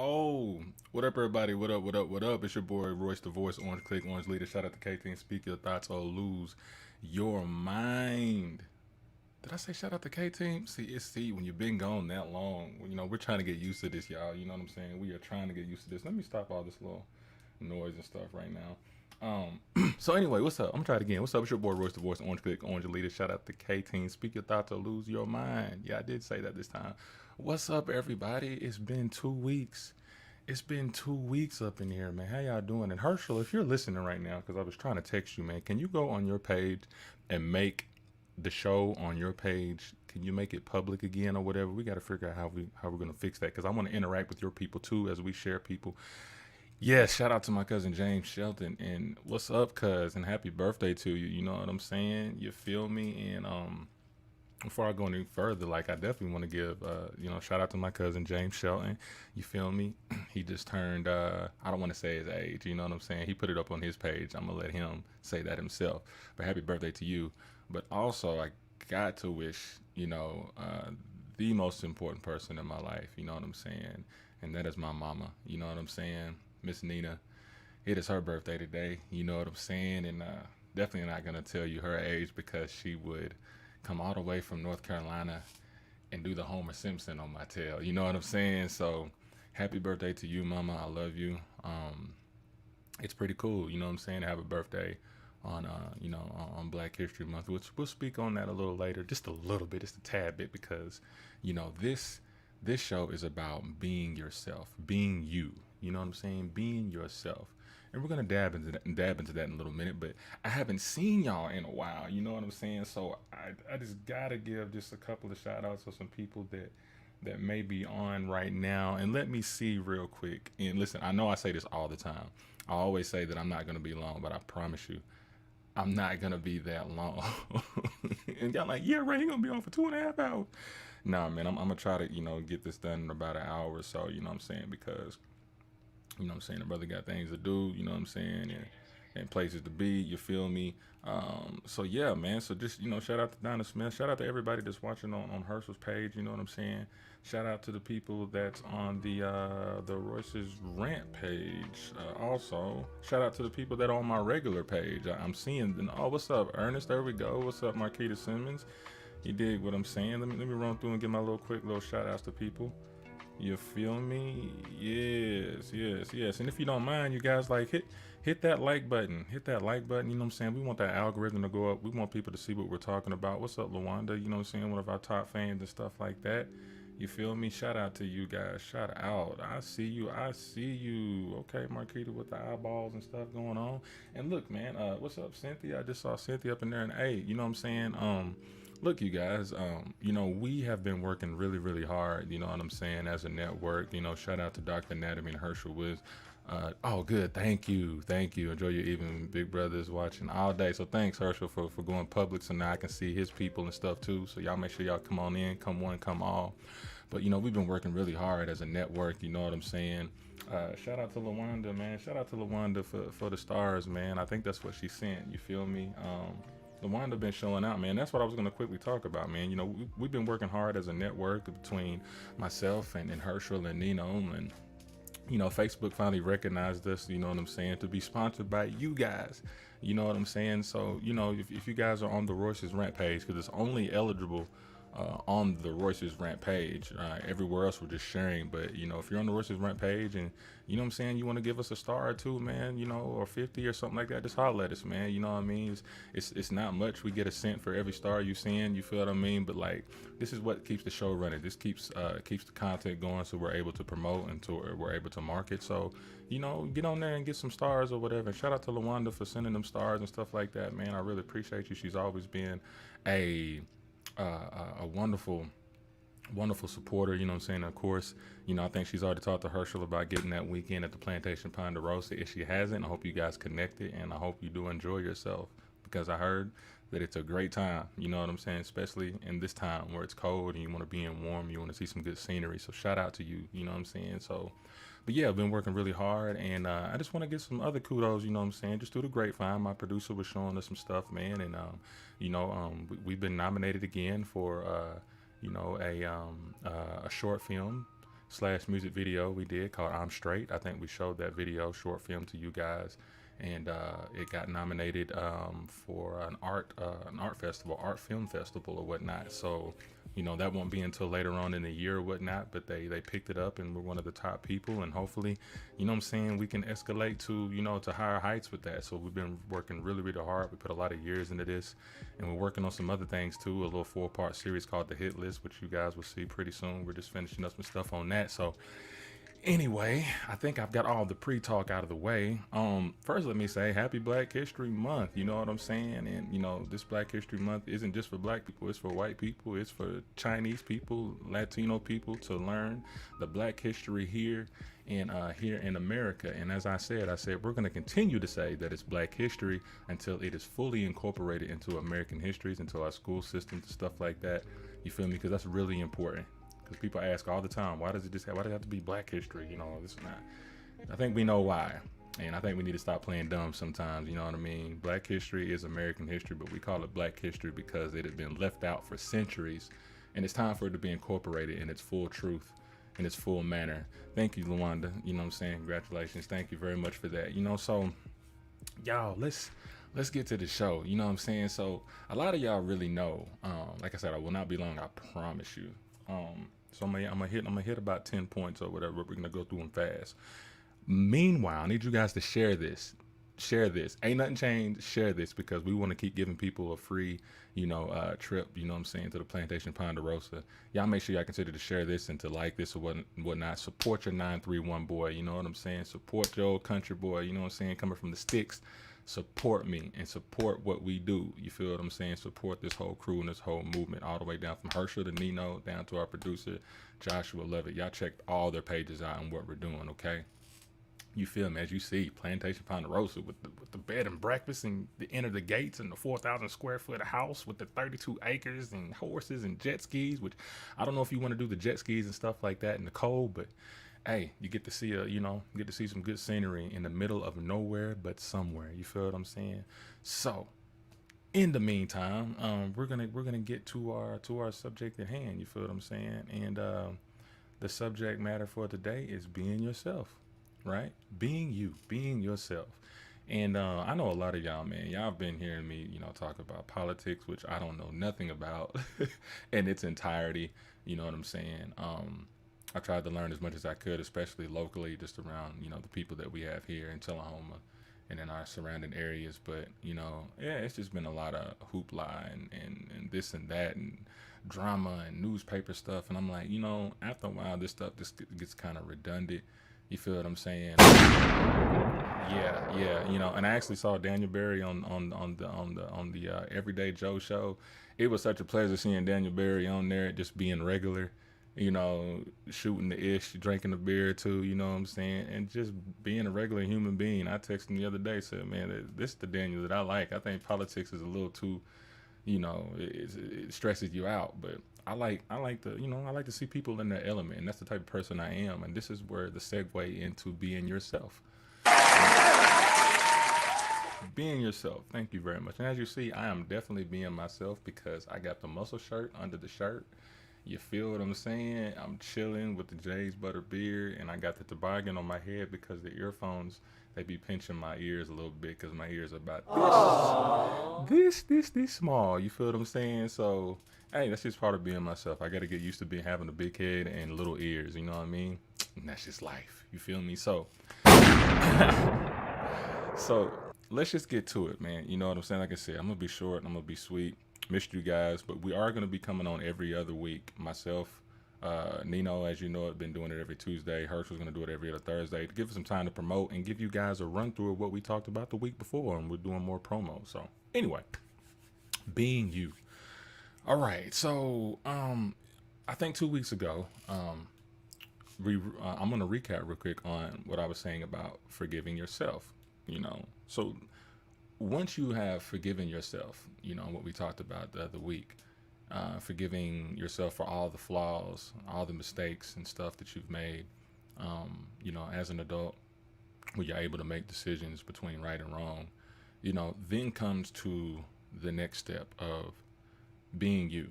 Oh, what up, everybody? What up? What up? What up? It's your boy Royce, the Voice, Orange Click, Orange Leader. Shout out to K Team. Speak your thoughts or lose your mind. Did I say shout out to K Team? See, when you've been gone that long, we're trying to get used to this, y'all. You know what I'm saying? We are trying to get used to this. Let me stop all this little noise and stuff right now. So anyway, what's up? I'm gonna try it again. What's up? It's your boy Royce, the Voice, Orange Click, Orange Leader. Shout out to K Team. Speak your thoughts or lose your mind. Yeah, I did say that this time. What's up, everybody? It's been 2 weeks. It's been 2 weeks up in here, man. How y'all doing? And Herschel, if you're listening right now, because I was trying to text you, man, can you go on your page and make the show on your page? Can you make it public again or whatever? We got to figure out how we're gonna fix that, because I want to interact with your people too as we share people. Yes, shout out to my cousin James Shelton, and what's up, cuz, and happy birthday to you. You know what I'm saying? You feel me? And before I go any further, like I definitely want to give, shout out to my cousin James Shelton. You feel me? He just turned. I don't want to say his age. You know what I'm saying? He put it up on his page. I'm gonna let him say that himself. But happy birthday to you. But also, I got to wish, the most important person in my life. You know what I'm saying? And that is my mama. You know what I'm saying? Miss Nina. It is her birthday today. You know what I'm saying? And definitely not gonna tell you her age because she would come all the way from North Carolina and do the Homer Simpson on my tail. You know what I'm saying? So happy birthday to you, mama. I love you. It's pretty cool, you know what I'm saying, to have a birthday on on Black History Month, which we'll speak on that a little later, just a little bit, just a tad bit, because this show is about being yourself, being you. You know what I'm saying? Being yourself. And we're gonna dab into that in a little minute, but I haven't seen y'all in a while. You know what I'm saying? So I just gotta give just a couple of shout outs to some people that may be on right now. And let me see real quick. And listen, I know I say this all the time. I always say that I'm not gonna be long, but I promise you, I'm not gonna be that long. And y'all like, yeah, right, he gonna be on for 2.5 hours. Nah, man, I'm gonna try to, get this done in about an hour or so, you know what I'm saying? Because the brother got things to do, you know what I'm saying, and places to be, you feel me? So yeah, man. So just, shout out to Donna Smith. Shout out to everybody that's watching on Herschel's page, you know what I'm saying? Shout out to the people that's on the Royce's rant page. Also, shout out to the people that are on my regular page. I'm seeing them. Oh, what's up, Ernest? There we go. What's up, Marquita Simmons? You dig what I'm saying? Let me run through and give my quick little shout outs to people. You feel me? Yes, yes, yes. And if you don't mind, you guys, like, hit that like button. Hit that like button. You know what I'm saying? We want that algorithm to go up. We want people to see what we're talking about. What's up, Lawanda? You know what I'm saying? One of our top fans and stuff like that. You feel me? Shout out to you guys. Shout out. I see you. I see you. Okay, Marquita with the eyeballs and stuff going on. And look, man, what's up, Cynthia? I just saw Cynthia up in there. And hey, you know what I'm saying? Look, you guys, we have been working really, really hard, you know what I'm saying, as a network. Shout out to Dr. Anatomy and Herschel Wiz. Oh, good. Thank you. Thank you. Enjoy your evening. Big Brother's watching all day. So thanks, Herschel, for going public. So now I can see his people and stuff too. So y'all make sure y'all come on in, come one, come all. But, we've been working really hard as a network. You know what I'm saying? Shout out to Lawanda, man. Shout out to Lawanda for the stars, man. I think that's what she sent. You feel me? Lawanda been showing out, man. That's what I was going to quickly talk about, man. We've been working hard as a network between myself and Herschel and Nino, and Facebook finally recognized us, you know what I'm saying, to be sponsored by you guys. You know what I'm saying? So, if you guys are on the Royce's Rant page, because it's only eligible on the Royce's Rant page. Everywhere else we're just sharing. But, if you're on the Royce's Rant page and, you know what I'm saying, you want to give us a star or two, man, or 50 or something like that, just holler at us, man. You know what I mean? It's not much. We get a cent for every star you send. You feel what I mean? But, like, this is what keeps the show running. This keeps the content going, so we're able to promote and we're able to market. So, get on there and get some stars or whatever. And shout out to Lawanda for sending them stars and stuff like that, man. I really appreciate you. She's always been a wonderful supporter, you know what I'm saying? Of course, I think she's already talked to Herschel about getting that weekend at the Plantation Ponderosa. If she hasn't, I hope you guys connected, and I hope you do enjoy yourself, because I heard that it's a great time, you know what I'm saying? Especially in this time where it's cold and you want to be in warm, you want to see some good scenery. So shout out to you, you know what I'm saying? So, but yeah, I've been working really hard, and I just want to get some other kudos, you know what I'm saying? Just through the grapevine, my producer was showing us some stuff, man, and we've been nominated again for a short film / music video we did called I'm Straight. I think we showed that video short film to you guys, and it got nominated for an art film festival or whatnot. So that won't be until later on in the year or whatnot, but they picked it up, and we're one of the top people, and hopefully, you know what I'm saying, we can escalate to higher heights with that. So we've been working really, really hard. We put a lot of years into this, and we're working on some other things too, a little 4-part series called The Hit List, which you guys will see pretty soon. We're just finishing up some stuff on that. So Anyway, I think I've got all the pre-talk out of the way. First let me say happy Black History Month. You know what I'm saying? And this Black History Month isn't just for black people, it's for white people, it's for Chinese people, Latino people to learn the black history here in America. And as I said we're gonna continue to say that it's black history until it is fully incorporated into American histories, into our school systems and stuff like that. You feel me? Because that's really important. Because people ask all the time, why does it have to be black history? This and that. I think we know why. And I think we need to stop playing dumb sometimes, you know what I mean? Black history is American history, but we call it black history because it had been left out for centuries. And it's time for it to be incorporated in its full truth, in its full manner. Thank you, Luanda. You know what I'm saying? Congratulations. Thank you very much for that. So y'all, let's get to the show. You know what I'm saying? So a lot of y'all really know. Like I said, I will not be long, I promise you. So I'm gonna hit about 10 points or whatever. We're gonna go through them fast. Meanwhile, I need you guys to share this. Share this. Ain't nothing changed. Share this because we want to keep giving people a free, trip. You know what I'm saying, to the Plantation Ponderosa. Y'all make sure y'all consider to share this and to like this or whatnot. Support your 931 boy. You know what I'm saying. Support your old country boy. You know what I'm saying. Coming from the sticks. Support me and support what we do. You feel what I'm saying? Support this whole crew and this whole movement all the way down from Herschel to Nino down to our producer Joshua Levitt. Y'all checked all their pages out and what we're doing, okay? You feel me? As you see, Plantation Ponderosa with the bed and breakfast and the enter the gates and the 4,000 square foot house with the 32 acres and horses and jet skis. Which I don't know if you want to do the jet skis and stuff like that in the cold, but hey, you get to see get to see some good scenery in the middle of nowhere but somewhere. You feel what I'm saying? So, in the meantime, we're gonna get to our subject at hand. You feel what I'm saying? And the subject matter for today is being yourself, right? Being you, being yourself. And I know a lot of y'all, man. Y'all have been hearing me, talk about politics, which I don't know nothing about in its entirety. You know what I'm saying? I tried to learn as much as I could, especially locally, just around the people that we have here in Tullahoma and in our surrounding areas. But yeah, it's just been a lot of hoopla and this and that and drama and newspaper stuff. And I'm like, after a while, this stuff just gets kind of redundant. You feel what I'm saying? Yeah. And I actually saw Daniel Berry on the Everyday Joe show. It was such a pleasure seeing Daniel Berry on there, just being regular, shooting the ish, drinking a beer too, you know what I'm saying, and just being a regular human being. I texted him the other day, said, man, this is the Daniel that I like. I think politics is a little too, it stresses you out, but I like to see people in their element, and that's the type of person I am, and this is where the segue into being yourself. Being yourself. Thank you very much. And as you see, I am definitely being myself because I got the muscle shirt under the shirt. You feel what I'm saying? I'm chilling with the Jay's butter beer, and I got the toboggan on my head because the earphones, they be pinching my ears a little bit because my ears are about this small. You feel what I'm saying? So, hey, that's just part of being myself. I got to get used to having a big head and little ears. You know what I mean? And that's just life. You feel me? So, so let's just get to it, man. You know what I'm saying? Like I said, I'm gonna be short. I'm gonna be sweet. Missed you guys, but we are gonna be coming on every other week. Myself, Nino, as you know, I've been doing it every Tuesday. Herschel's gonna do it every other Thursday to give us some time to promote and give you guys a run through of what we talked about the week before, and we're doing more promo. So anyway, being you. All right. So I think 2 weeks ago, I'm gonna recap real quick on what I was saying about forgiving yourself. So once you have forgiven yourself, what we talked about the other week, forgiving yourself for all the flaws, all the mistakes and stuff that you've made, as an adult, where you're able to make decisions between right and wrong, then comes to the next step of being you,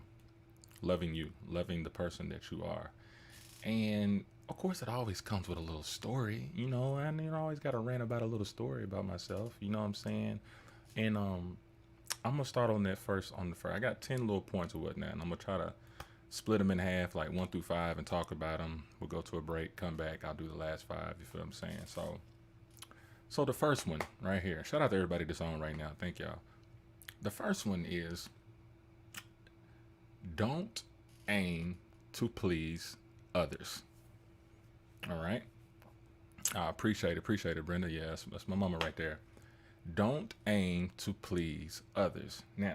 loving the person that you are. And of course, it always comes with a little story, and I always got to rant about a little story about myself, you know what I'm saying? And I'm gonna start on that first. I got 10 little points or whatnot, and I'm gonna try to split them in half, like 1 through 5, and talk about them. We'll go to a break, come back. I'll do the last 5. You feel what I'm saying? So the first one right here. Shout out to everybody that's on right now. Thank y'all. The first one is don't aim to please others. All right. I appreciate it, Brenda. Yeah, that's my mama right there. Don't aim to please others. Now,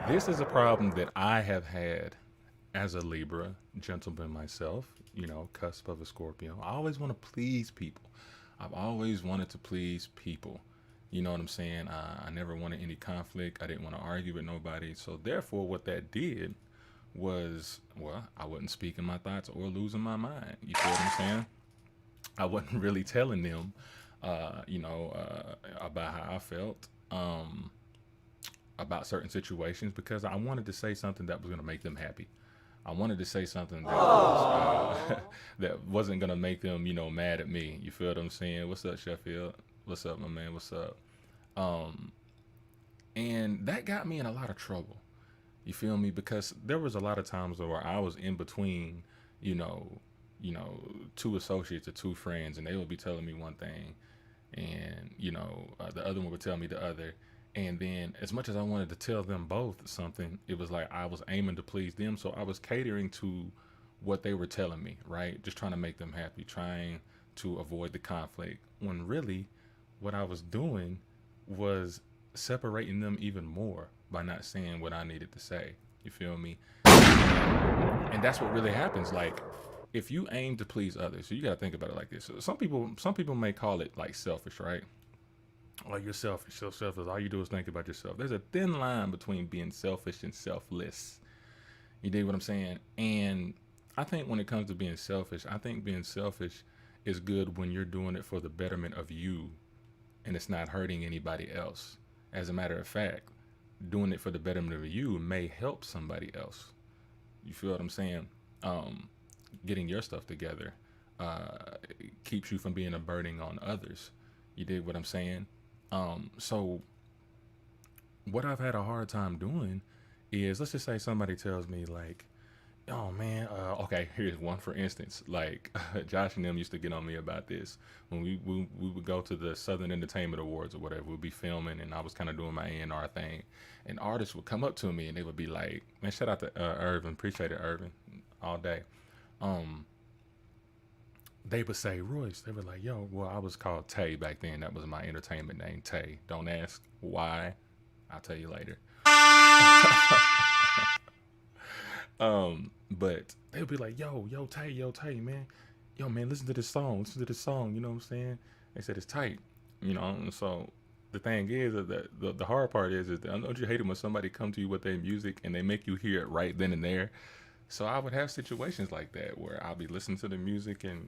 this is a problem that I have had as a Libra gentleman myself, cusp of a Scorpio. I always want to please people. I've always wanted to please people. You know what I'm saying? I never wanted any conflict. I didn't want to argue with nobody. So, therefore, what that did was, well, I wasn't speaking my thoughts or losing my mind. You feel what I'm saying? I wasn't really telling them, about how I felt. About certain situations because I wanted to say something that was going to make them happy. I wanted to say something that was that wasn't gonna make them, mad at me. You feel what I'm saying? What's up, Sheffield? What's up, my man? What's up? Um, and that got me in a lot of trouble. You feel me? Because there was a lot of times where I was in between, you know, two associates or two friends, and they would be telling me one thing, and the other one would tell me the other. And then, as much as I wanted to tell them both something, it was like I was aiming to please them, so I was catering to what they were telling me, right? Just trying to make them happy, trying to avoid the conflict. When really, what I was doing was separating them even more by not saying what I needed to say. You feel me? And that's what really happens. Like, if you aim to please others, so you got to think about it like this. So some people may call it like selfish, right? Oh, you're selfish, so selfish. All you do is think about yourself. There's a thin line between being selfish and selfless. You dig what I'm saying? And I think when it comes to being selfish, I think being selfish is good when you're doing it for the betterment of you and it's not hurting anybody else. As a matter of fact, doing it for the betterment of you may help somebody else. You feel what I'm saying? Getting your stuff together uh, keeps you from being a burden on others. You dig what I'm saying? So what I've had a hard time doing is, let's just say somebody tells me like, oh man, okay, here's one for instance. Like Josh and them used to get on me about this when we would go to the Southern Entertainment Awards or whatever. We'd be filming, and I was kind of doing my A&R thing, and artists would come up to me and they would be like, "Man, shout out to Irvin, appreciate it, Irvin, all day." Um, they would say, "Royce," they were like, "Yo, well, I was called Tay back then. That was my entertainment name, Tay. Don't ask why. I'll tell you later." But they would be like, yo, Tay, man. Yo, man, listen to this song. Listen to this song. You know what I'm saying? They said it's tight. And so the thing is that the hard part is that don't you hate it when somebody come to you with their music and they make you hear it right then and there? So I would have situations like that where I'll be listening to the music and,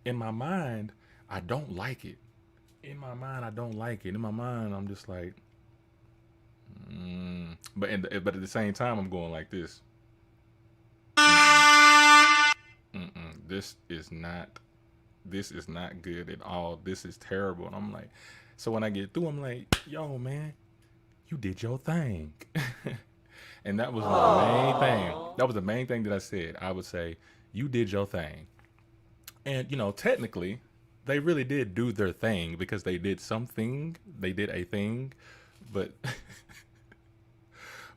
in my mind, I don't like it. In my mind, I don't like it. In my mind, I'm just like, but at the same time, I'm going like this. Mm-mm, this is not good at all. This is terrible. And I'm like, so when I get through, I'm like, yo, man, you did your thing. And that was my main thing. That was the main thing that I said. I would say, you did your thing. And, technically, they really did do their thing because they did something. They did a thing. But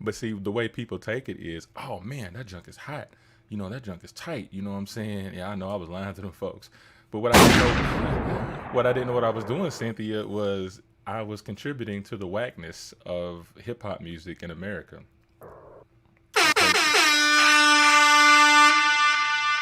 But see, the way people take it is, oh man, that junk is hot. That junk is tight. You know what I'm saying? Yeah, I know I was lying to them folks. But what I didn't know, what I didn't know what I was doing, Cynthia, was I was contributing to the whackness of hip hop music in America. I played,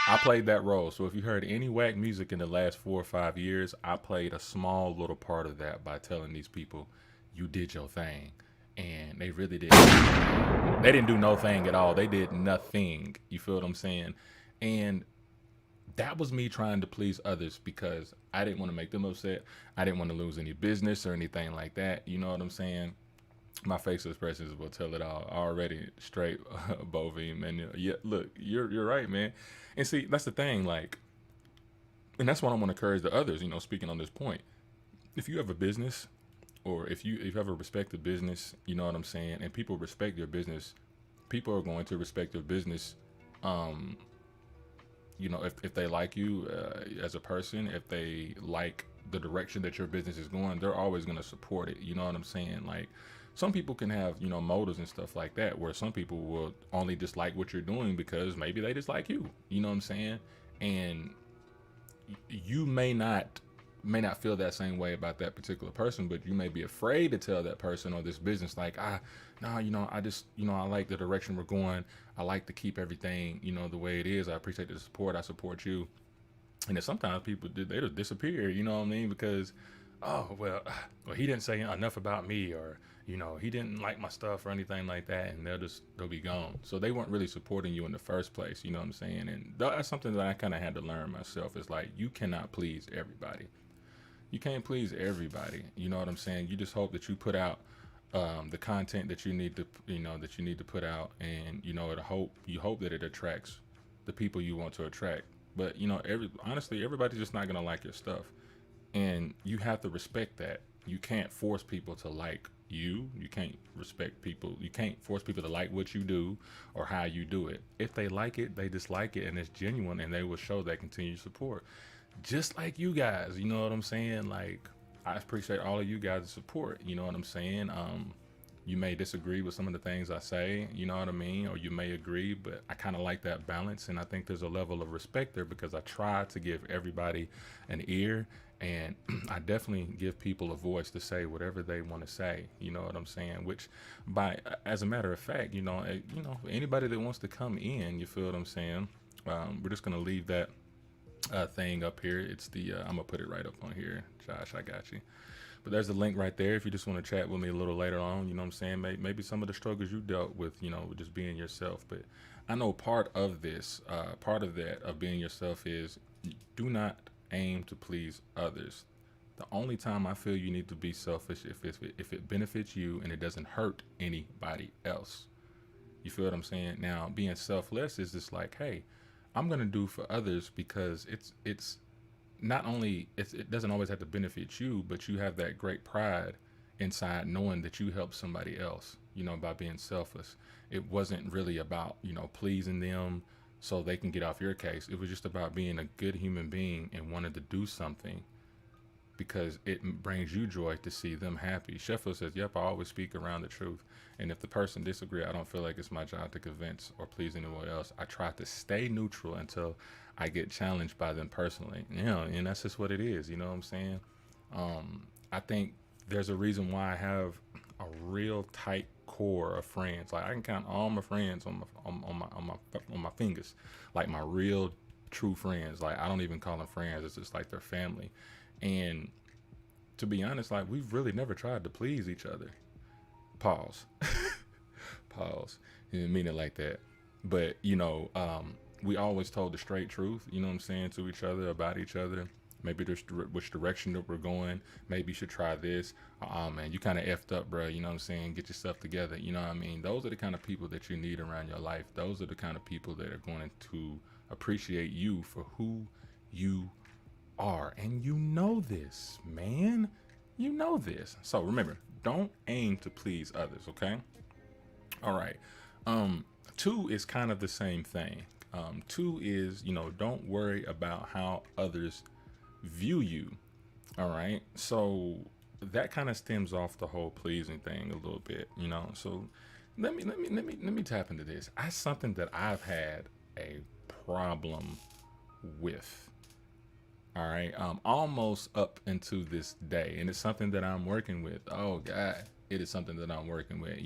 I played that role. So if you heard any whack music in the last 4 or 5 years, I played a small little part of that by telling these people, you did your thing. And they really did. They didn't do no thing at all. They did nothing. You feel what I'm saying? And that was me trying to please others because I didn't want to make them upset. I didn't want to lose any business or anything like that. You know what I'm saying? My facial expressions will tell it all. Already straight bovine, and yeah, look, you're right, man. And see, that's the thing, like, and that's what I want to encourage the others. Speaking on this point, if you have a business, or if you ever respect the business, you know what I'm saying, and people respect your business, people are going to respect your business. Um, if they like you as a person, if they like the direction that your business is going, they're always going to support it. You know what I'm saying? Like, some people can have, motives and stuff like that, where some people will only dislike what you're doing because maybe they dislike you. You know what I'm saying? And you may not feel that same way about that particular person, but you may be afraid to tell that person or this business like, no, I just, I like the direction we're going. I like to keep everything, the way it is. I appreciate the support. I support you. And then sometimes people they just disappear, you know what I mean? Because, oh well, he didn't say enough about me, or he didn't like my stuff or anything like that, and they'll be gone. So they weren't really supporting you in the first place, you know what I'm saying? And that's something that I kind of had to learn myself. Is like, you cannot please everybody. You can't please everybody. You know what I'm saying? You just hope that you put out the content that you need to put out, and you hope that it attracts the people you want to attract. But honestly, everybody's just not gonna like your stuff, and you have to respect that. You can't force people to like you. You can't respect people. You can't force people to like what you do or how you do it. If they like it, they dislike it, and it's genuine, and they will show that continued support. Just like you guys, you know what I'm saying? Like, I appreciate all of you guys' support. You know what I'm saying? You may disagree with some of the things I say, you know what I mean? Or you may agree, but I kind of like that balance. And I think there's a level of respect there because I try to give everybody an ear, and I definitely give people a voice to say whatever they want to say, you know what I'm saying? Which, as a matter of fact, anybody that wants to come in, you feel what I'm saying? We're just going to leave that thing up here. It's I'm gonna put it right up on here. Josh, I got you. But there's a link right there if you just want to chat with me a little later on. You know what I'm saying? Maybe some of the struggles you dealt with, with just being yourself. But I know part of this, part of that of being yourself is, do not aim to please others. The only time I feel you need to be selfish if it benefits you and it doesn't hurt anybody else. You feel what I'm saying? Now, being selfless is just like, hey, I'm gonna do for others because it's not only it doesn't always have to benefit you, but you have that great pride inside knowing that you helped somebody else, by being selfless. It wasn't really about, pleasing them so they can get off your case. It was just about being a good human being and wanting to do something because it brings you joy to see them happy. Sheffield says, "Yep, I always speak around the truth, and if the person disagree, I don't feel like it's my job to convince or please anyone else. I try to stay neutral until I get challenged by them personally." And that's just what it is. You know what I'm saying? I think there's a reason why I have a real tight core of friends. Like, I can count all my friends on my fingers, like my real true friends. Like, I don't even call them friends; it's just like their family. And to be honest, like, we've really never tried to please each other. Pause. Pause. He didn't mean it like that. But, we always told the straight truth, you know what I'm saying, to each other, about each other. Maybe there's which direction that we're going. Maybe you should try this. Oh, man, you kind of effed up, bro. You know what I'm saying? Get yourself together. You know what I mean? Those are the kind of people that you need around your life. Those are the kind of people that are going to appreciate you for who you are. And you know this, man. You know this. So remember, don't aim to please others, okay? All right. Two is kind of the same thing. Two is, don't worry about how others view you. All right. So that kind of stems off the whole pleasing thing a little bit, So let me tap into this. That's something that I've had a problem with. All right. Almost up into this day, and it's something that I'm working with. Oh God, it is something that I'm working with.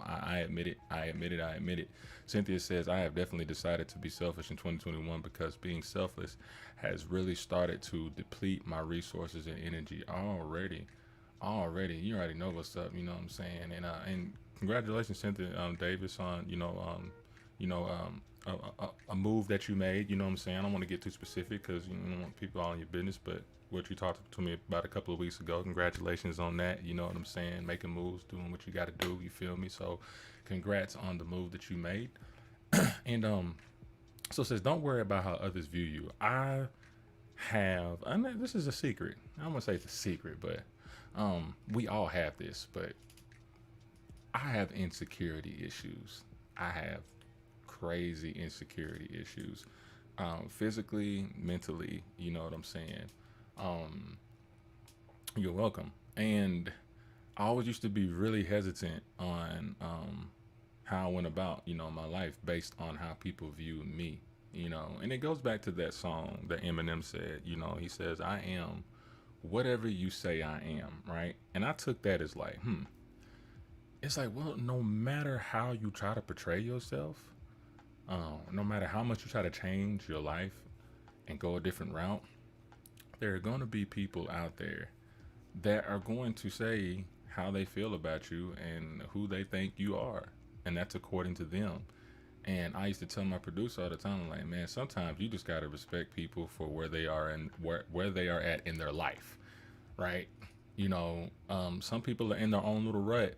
I admit it. I admit it. I admit it. Cynthia says, I have definitely decided to be selfish in 2021 because being selfless has really started to deplete my resources and energy already. Already, you already know what's up. You know what I'm saying? And congratulations, Cynthia Davis, on you know, a move that you made. You know what I'm saying? I don't want to get too specific because you don't want people all in your business, but what you talked to me about a couple of weeks ago, congratulations on that. You know what I'm saying? Making moves, doing what you got to do. You feel me? So, congrats on the move that you made. And so it says, don't worry about how others view you. I mean, this is a secret. I don't want to say it's a secret, but we all have this. But I have insecurity issues. I have crazy insecurity issues, physically, mentally. You know what I'm saying? Um, you're welcome. And I always used to be really hesitant on how I went about, my life based on how people view me. And it goes back to that song that Eminem said. He says, "I am whatever you say I am," right? And I took that as like, it's like, well, no matter how you try to portray yourself, no matter how much you try to change your life and go a different route, there are going to be people out there that are going to say how they feel about you and who they think you are. And that's according to them. And I used to tell my producer all the time, I'm like, man, sometimes you just gotta respect people for where they are and where they are at in their life, right? Some people are in their own little rut,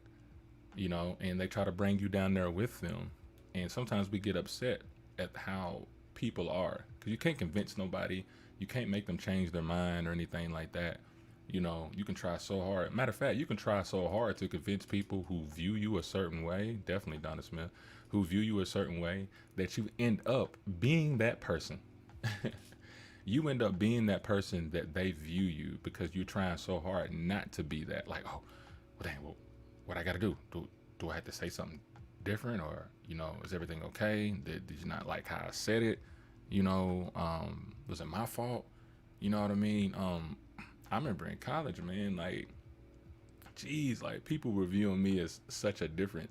and they try to bring you down there with them. And sometimes we get upset at how people are because you can't convince nobody, you can't make them change their mind or anything like that. You can try so hard. Matter of fact, you can try so hard to convince people who view you a certain way, definitely Donna Smith, who view you a certain way, that you end up being that person. You end up being that person that they view you because you're trying so hard not to be that. Like, oh, well, dang, well, what I got to do? Do I have to say something different, or is everything okay? Did you not like how I said it? Was it my fault? You know what I mean? I remember in college, man, like, geez, like people were viewing me as such a different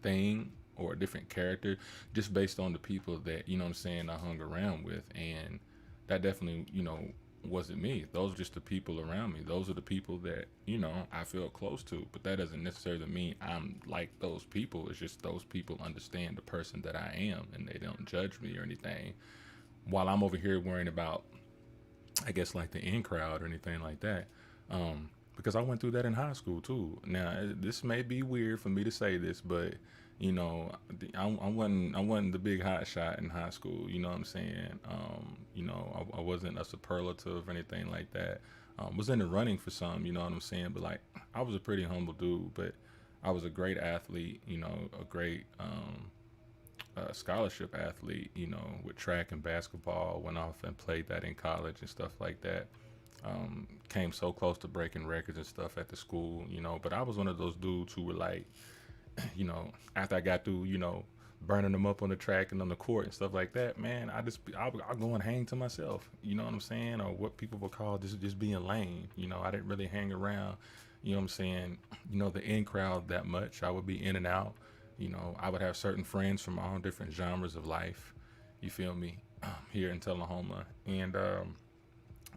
thing or a different character just based on the people that, what I'm saying, I hung around with. And that definitely, wasn't me. Those are just the people around me. Those are the people that, I feel close to. But that doesn't necessarily mean I'm like those people. It's just those people understand the person that I am and they don't judge me or anything. While I'm over here worrying about, I guess, like the in crowd or anything like that. Because I went through that in high school too. Now, this may be weird for me to say this, but I wasn't the big hot shot in high school. You know what I'm saying? I wasn't a superlative or anything like that. Was in the running for some. You know what I'm saying? But like, I was a pretty humble dude. But I was a great athlete. A great scholarship athlete. With track and basketball. Went off and played that in college and stuff like that. Came so close to breaking records and stuff at the school. But I was one of those dudes who were like, after I got through, burning them up on the track and on the court and stuff like that, man, I'll go and hang to myself. You know what I'm saying? Or what people would call just being lame. I didn't really hang around, what I'm saying, the in crowd that much. I would be in and out. I would have certain friends from all different genres of life. You feel me? Here in Tullahoma. And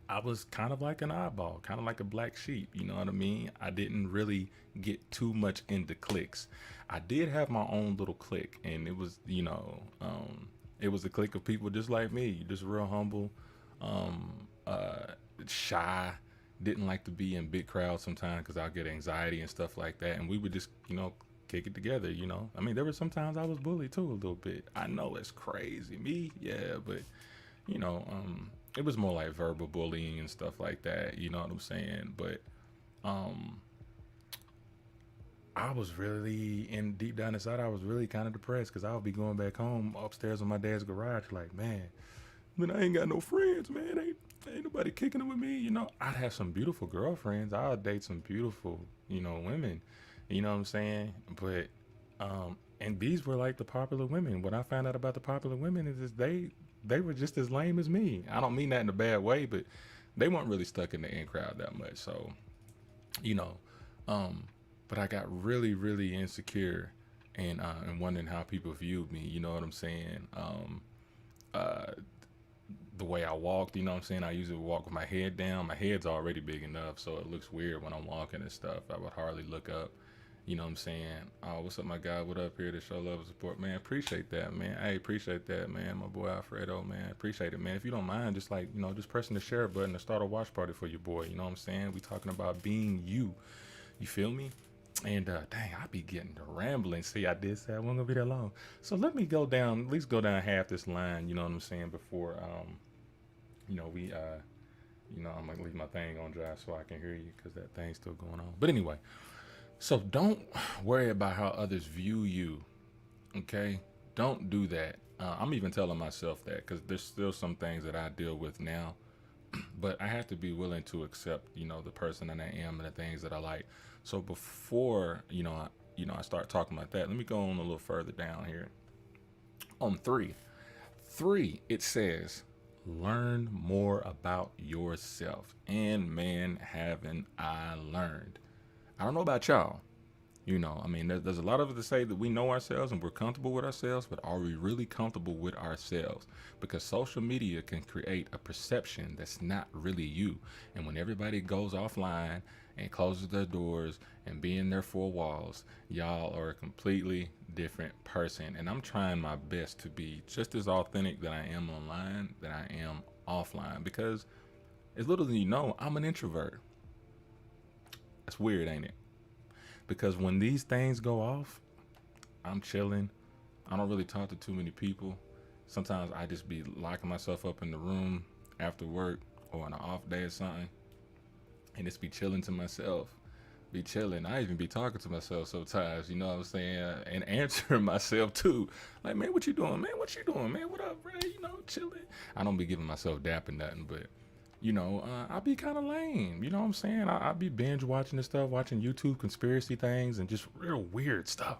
I was kind of like an oddball, kind of like a black sheep. You know what I mean? I didn't really get too much into cliques. I did have my own little clique, and it was, it was a clique of people just like me, just real humble, um, shy, didn't like to be in big crowds sometimes because I'll get anxiety and stuff like that. And we would just, kick it together. I mean, there were sometimes I was bullied too a little bit. I know it's crazy, me, yeah, but you know, it was more like verbal bullying and stuff like that. You know what I'm saying? But um, I was really in deep down inside. I was really kind of depressed because I would be going back home upstairs in my dad's garage, like, man, I ain't got no friends, man. Ain't nobody kicking it with me. I'd have some beautiful girlfriends. I'd date some beautiful, women. You know what I'm saying? But and these were like the popular women. What I found out about the popular women is they were just as lame as me. I don't mean that in a bad way, but they weren't really stuck in the in crowd that much. So, you know, um, but I got really, really insecure and wondering how people viewed me. You know what I'm saying? Uh, the way I walked, you know what I'm saying? I usually walk with my head down. My head's already big enough, so it looks weird when I'm walking and stuff. I would hardly look up. You know what I'm saying? Oh, what's up, my guy? What up here to show love and support? Man, appreciate that, man. Hey, appreciate that, man. My boy Alfredo, man. Appreciate it, man. If you don't mind, just like, just pressing the share button to start a watch party for your boy. You know what I'm saying? We talking about being you. You feel me? And dang, I be getting to rambling. See, I did say I wasn't gonna be that long. So let me go down, at least go down half this line, you know what I'm saying, before we I'm gonna leave my thing on dry so I can hear you because that thing's still going on. But anyway, so don't worry about how others view you. Okay, don't do that. I'm even telling myself that because there's still some things that I deal with now, but I have to be willing to accept, the person that I am and the things that I like. So before, I start talking about that, let me go on a little further down here. On three. 3, it says, learn more about yourself. And man, haven't I learned. I don't know about y'all. I mean, there's a lot of us that say that we know ourselves and we're comfortable with ourselves, but are we really comfortable with ourselves? Because social media can create a perception that's not really you. And when everybody goes offline and closes their doors and be in their four walls, y'all are a completely different person. And I'm trying my best to be just as authentic that I am online that I am offline. Because as little as you know, I'm an introvert. That's weird, ain't it? Because when these things go off, I'm chilling. I don't really talk to too many people. Sometimes I just be locking myself up in the room after work or on an off day or something, and just be chilling to myself. Be chilling. I even be talking to myself sometimes. You know what I'm saying? And answering myself too. Like, man, what you doing, man? What you doing, man? What up, bro? Chilling. I don't be giving myself dap or nothing, but I be kind of lame. You know what I'm saying? I be binge watching this stuff, watching YouTube conspiracy things and just real weird stuff.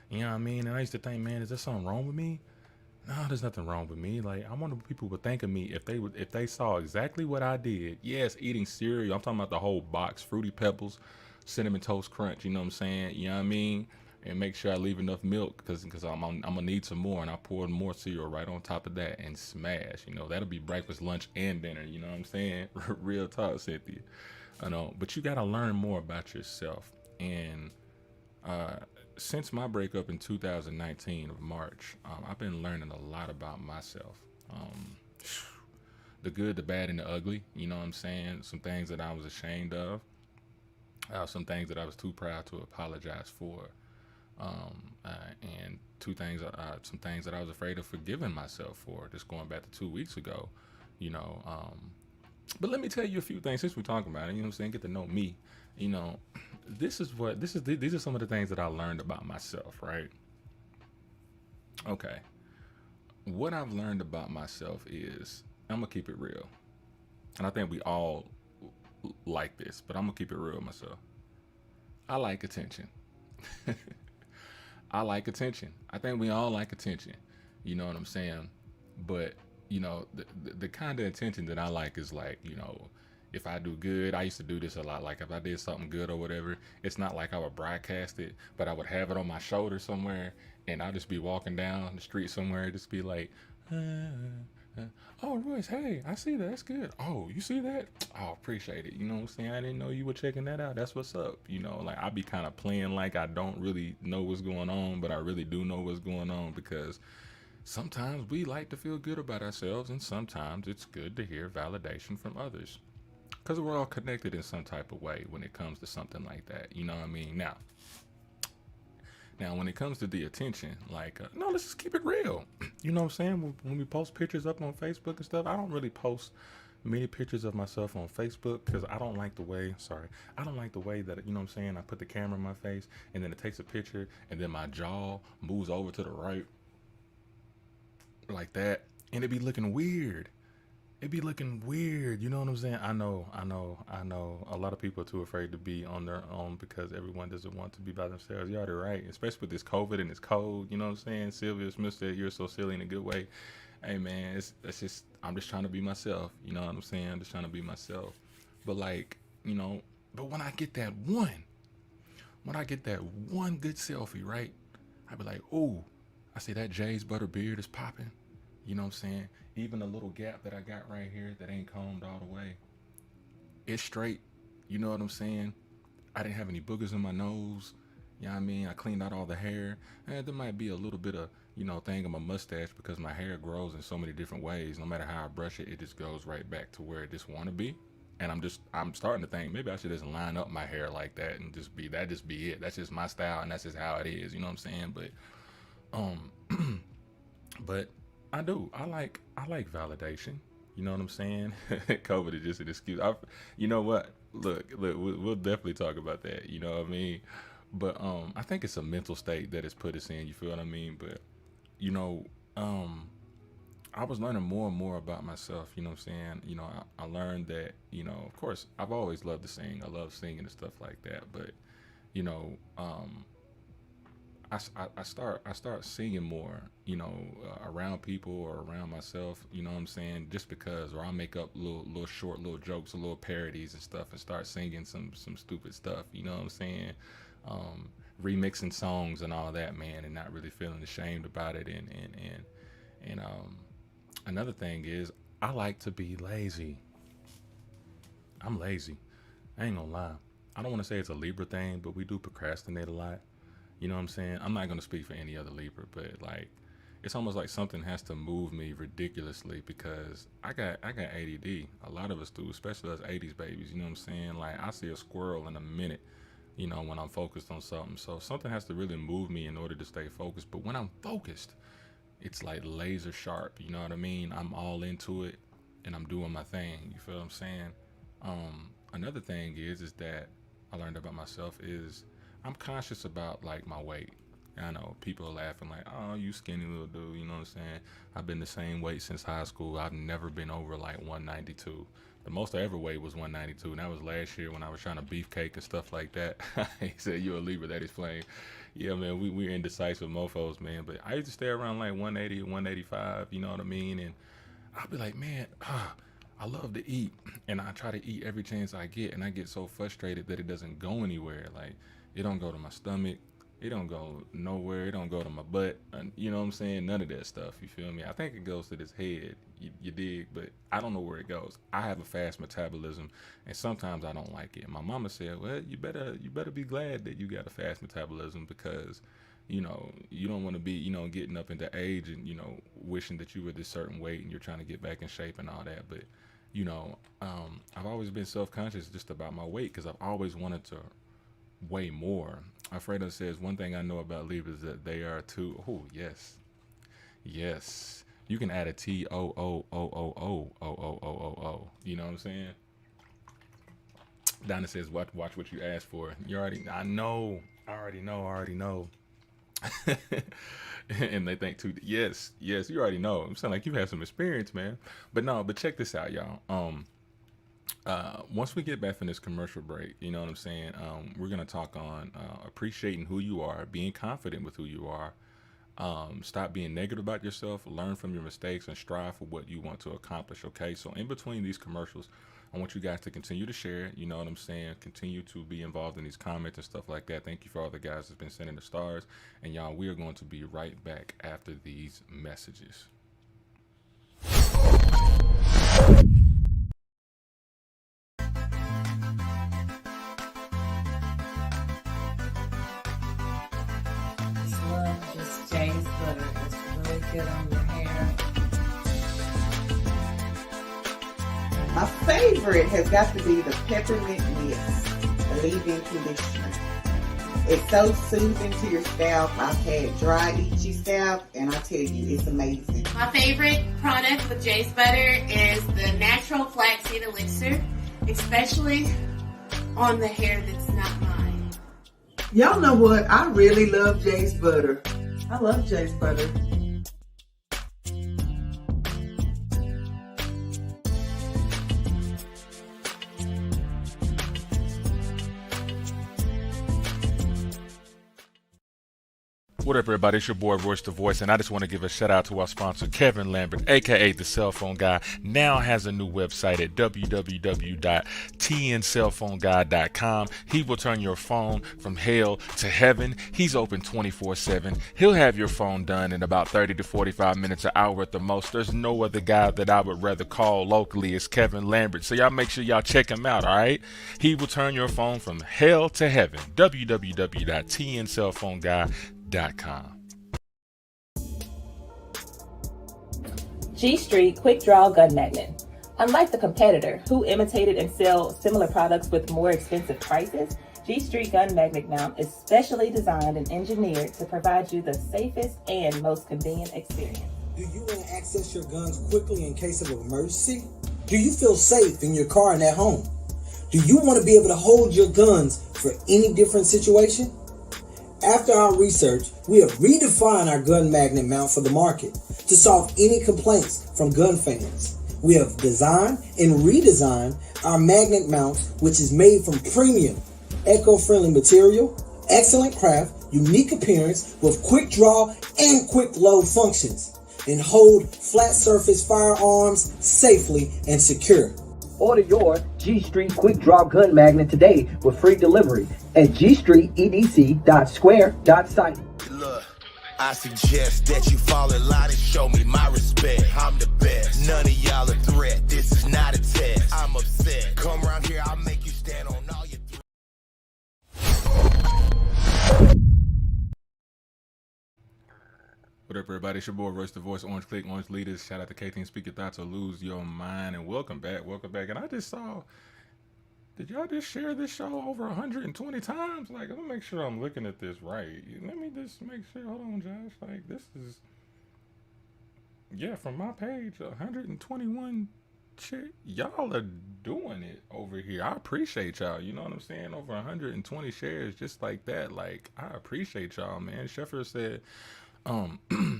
You know what I mean? And I used to think, man, is there something wrong with me? No, there's nothing wrong with me. Like, I wonder what people would think of me if they saw exactly what I did. Yes, eating cereal. I'm talking about the whole box, Fruity Pebbles, Cinnamon Toast Crunch. You know what I'm saying? You know what I mean? And make sure I leave enough milk because I'm gonna need some more, and I poured more cereal right on top of that and smash. That'll be breakfast, lunch, and dinner. You know what I'm saying? Real talk, Cynthia. I know, but you gotta learn more about yourself. And uh, since my breakup in 2019 of March, I've been learning a lot about myself. Um, the good, the bad, and the ugly. You know what I'm saying? Some things that I was ashamed of. Some things that I was too proud to apologize for. And some things that I was afraid of forgiving myself for. Just going back to 2 weeks ago, you know. But let me tell you a few things since we're talking about it. You know what I'm saying? Get to know me. You know, these are some of the things that I learned about myself. Right? Okay. What I've learned about myself is I'm gonna keep it real, and I think we all like this, but I'm gonna keep it real myself. I like attention. I like attention. I think we all like attention. You know what I'm saying? But the kind of attention that I like is like, if I do good, I used to do this a lot. Like if I did something good or whatever, it's not like I would broadcast it, but I would have it on my shoulder somewhere, and I'll just be walking down the street somewhere, just be like, oh, Royce, hey, I see that. That's good. Oh, you see that? Oh, appreciate it. You know what I'm saying? I didn't know you were checking that out. That's what's up. Like I be kind of playing like I don't really know what's going on, but I really do know what's going on because sometimes we like to feel good about ourselves, and sometimes it's good to hear validation from others. Because we're all connected in some type of way when it comes to something like that. You know what I mean? Now, when it comes to the attention, like, no, let's just keep it real. You know what I'm saying? When we post pictures up on Facebook and stuff, I don't really post many pictures of myself on Facebook because I don't like the way that, you know what I'm saying, I put the camera in my face and then it takes a picture and then my jaw moves over to the right like that and it be looking weird. It be looking weird. You know what I'm saying? I know. A lot of people are too afraid to be on their own because everyone doesn't want to be by themselves. You're already right. Especially with this COVID and it's cold. You know what I'm saying? Sylvia Smith said, "You're so silly in a good way." Hey man, it's just I'm just trying to be myself. You know what I'm saying? I'm just trying to be myself. But like, but when I get that one good selfie, right? I be like, "Ooh, I see that Jay's butter beard is popping." You know what I'm saying? Even the little gap that I got right here that ain't combed all the way, it's straight. You know what I'm saying? I didn't have any boogers in my nose. You know what I mean? I cleaned out all the hair. And there might be a little bit of, thing in my mustache because my hair grows in so many different ways. No matter how I brush it, it just goes right back to where it just want to be. And I'm starting to think maybe I should just line up my hair like that and just be it. That's just my style and that's just how it is. You know what I'm saying? Um, but I like validation. You know what I'm saying? COVID is just an excuse. You know what? Look, we'll definitely talk about that. You know what I mean? But I think it's a mental state that has put us in. You feel what I mean? But you know, um, I was learning more and more about myself. You know what I'm saying? I learned that of course, I've always loved to sing. I love singing and stuff like that. But you know, um, I start singing more, around people or around myself, you know what I'm saying? Just because, or I make up little short little jokes, little parodies and stuff, and start singing some stupid stuff, you know what I'm saying? Um, Remixing songs and all that, man, and not really feeling ashamed about it. And another thing is, I like to be lazy. I'm lazy. I ain't gonna lie. I don't want to say it's a Libra thing, but we do procrastinate a lot. You know what I'm saying? I'm not gonna speak for any other Libra, but like, it's almost like something has to move me ridiculously because I got ADD. A lot of us do, especially us '80s babies. You know what I'm saying? Like, I see a squirrel in a minute. When I'm focused on something. So something has to really move me in order to stay focused. But when I'm focused, it's like laser sharp. You know what I mean? I'm all into it and I'm doing my thing. You feel what I'm saying? Another thing is that I learned about myself is I'm conscious about like my weight. I know people are laughing like, oh, you skinny little dude. You know what I'm saying? I've been the same weight since high school. I've never been over like 192. The most I ever weighed was 192, and that was last year when I was trying to beefcake and stuff like that. He said, "You a Libra?" That explained. Yeah, man, we're indecisive mofos, man. But I used to stay around like 180, 185. You know what I mean? And I'll be like, man, I love to eat, and I try to eat every chance I get, and I get so frustrated that it doesn't go anywhere. Like, it don't go to my stomach. It don't go nowhere. It don't go to my butt. And you know what I'm saying? None of that stuff. You feel me? I think it goes to this head. You dig? But I don't know where it goes. I have a fast metabolism, and sometimes I don't like it. My mama said, "Well, you better be glad that you got a fast metabolism because, you don't want to be, getting up into age and wishing that you were this certain weight and you're trying to get back in shape and all that." But I've always been self-conscious just about my weight because I've always wanted to way more. Alfredo says one thing I know about Libras is that they are too. Oh yes, yes. You can add a T-O-O-O-O-O-O-O-O-O. You know what I'm saying? Donna says watch what you asked for. You already. I know. I already know. I already know. And they think too. Yes, yes. You already know. I'm saying like you have some experience, man. But no. But check this out, y'all. Once we get back from this commercial break, you know what I'm saying? We're gonna talk on appreciating who you are, being confident with who you are. Stop being negative about yourself, learn from your mistakes, and strive for what you want to accomplish. Okay, so in between these commercials, I want you guys to continue to share. You know what I'm saying? Continue to be involved in these comments and stuff like that. Thank you for all the guys that's been sending the stars. And y'all, we are going to be right back after these messages. Just James butter. It's really good on your hair. My favorite has got to be the peppermint mist leave-in conditioner. It's so soothing to your scalp. I've had dry, itchy scalp, and I tell you, it's amazing. My favorite product with Jay's butter is the natural flaxseed elixir, especially on the hair that's not mine. Y'all know what? I really love Jay's butter. I love Jay's butter. What up, everybody? It's your boy, Royce the Voice, and I just want to give a shout out to our sponsor, Kevin Lambert, aka the Cell Phone Guy, now has a new website at www.tncellphoneguy.com. He will turn your phone from hell to heaven. He's open 24/7. He'll have your phone done in about 30 to 45 minutes, an hour at the most. There's no other guy that I would rather call locally is Kevin Lambert. So y'all make sure y'all check him out, all right? He will turn your phone from hell to heaven. www.tncellphoneguy.com. G Street Quick Draw Gun Magnet. Unlike the competitor, who imitated and sell similar products with more expensive prices, G Street Gun Magnet Mount is specially designed and engineered to provide you the safest and most convenient experience. Do you want to access your guns quickly in case of an emergency? Do you feel safe in your car and at home? Do you want to be able to hold your guns for any different situation? After our research, we have redefined our gun magnet mount for the market to solve any complaints from gun fans. We have designed and redesigned our magnet mount, which is made from premium, eco-friendly material, excellent craft, unique appearance with quick draw and quick load functions, and hold flat surface firearms safely and secure. Order your G Street Quick Draw Gun Magnet today with free delivery at gstreetedc.square.site. Look, I suggest that you fall in line and show me my respect. I'm the best. None of y'all a threat. This is not a test. I'm upset. Come around here, I'll make you stand on all your threats. What up, everybody? It's your boy Royce the Voice, Orange Click, Orange Leaders. Shout out to K-Team, speak your thoughts or lose your mind. And welcome back, welcome back. And I just saw, did y'all just share this show over 120 times? Like, let me make sure I'm looking at this right. Let me just make sure, hold on, Josh. Like, this is, yeah, from my page, 121 shit. Y'all are doing it over here. I appreciate y'all. You know what I'm saying? Over 120 shares just like that. Like, I appreciate y'all, man. Sheffer said,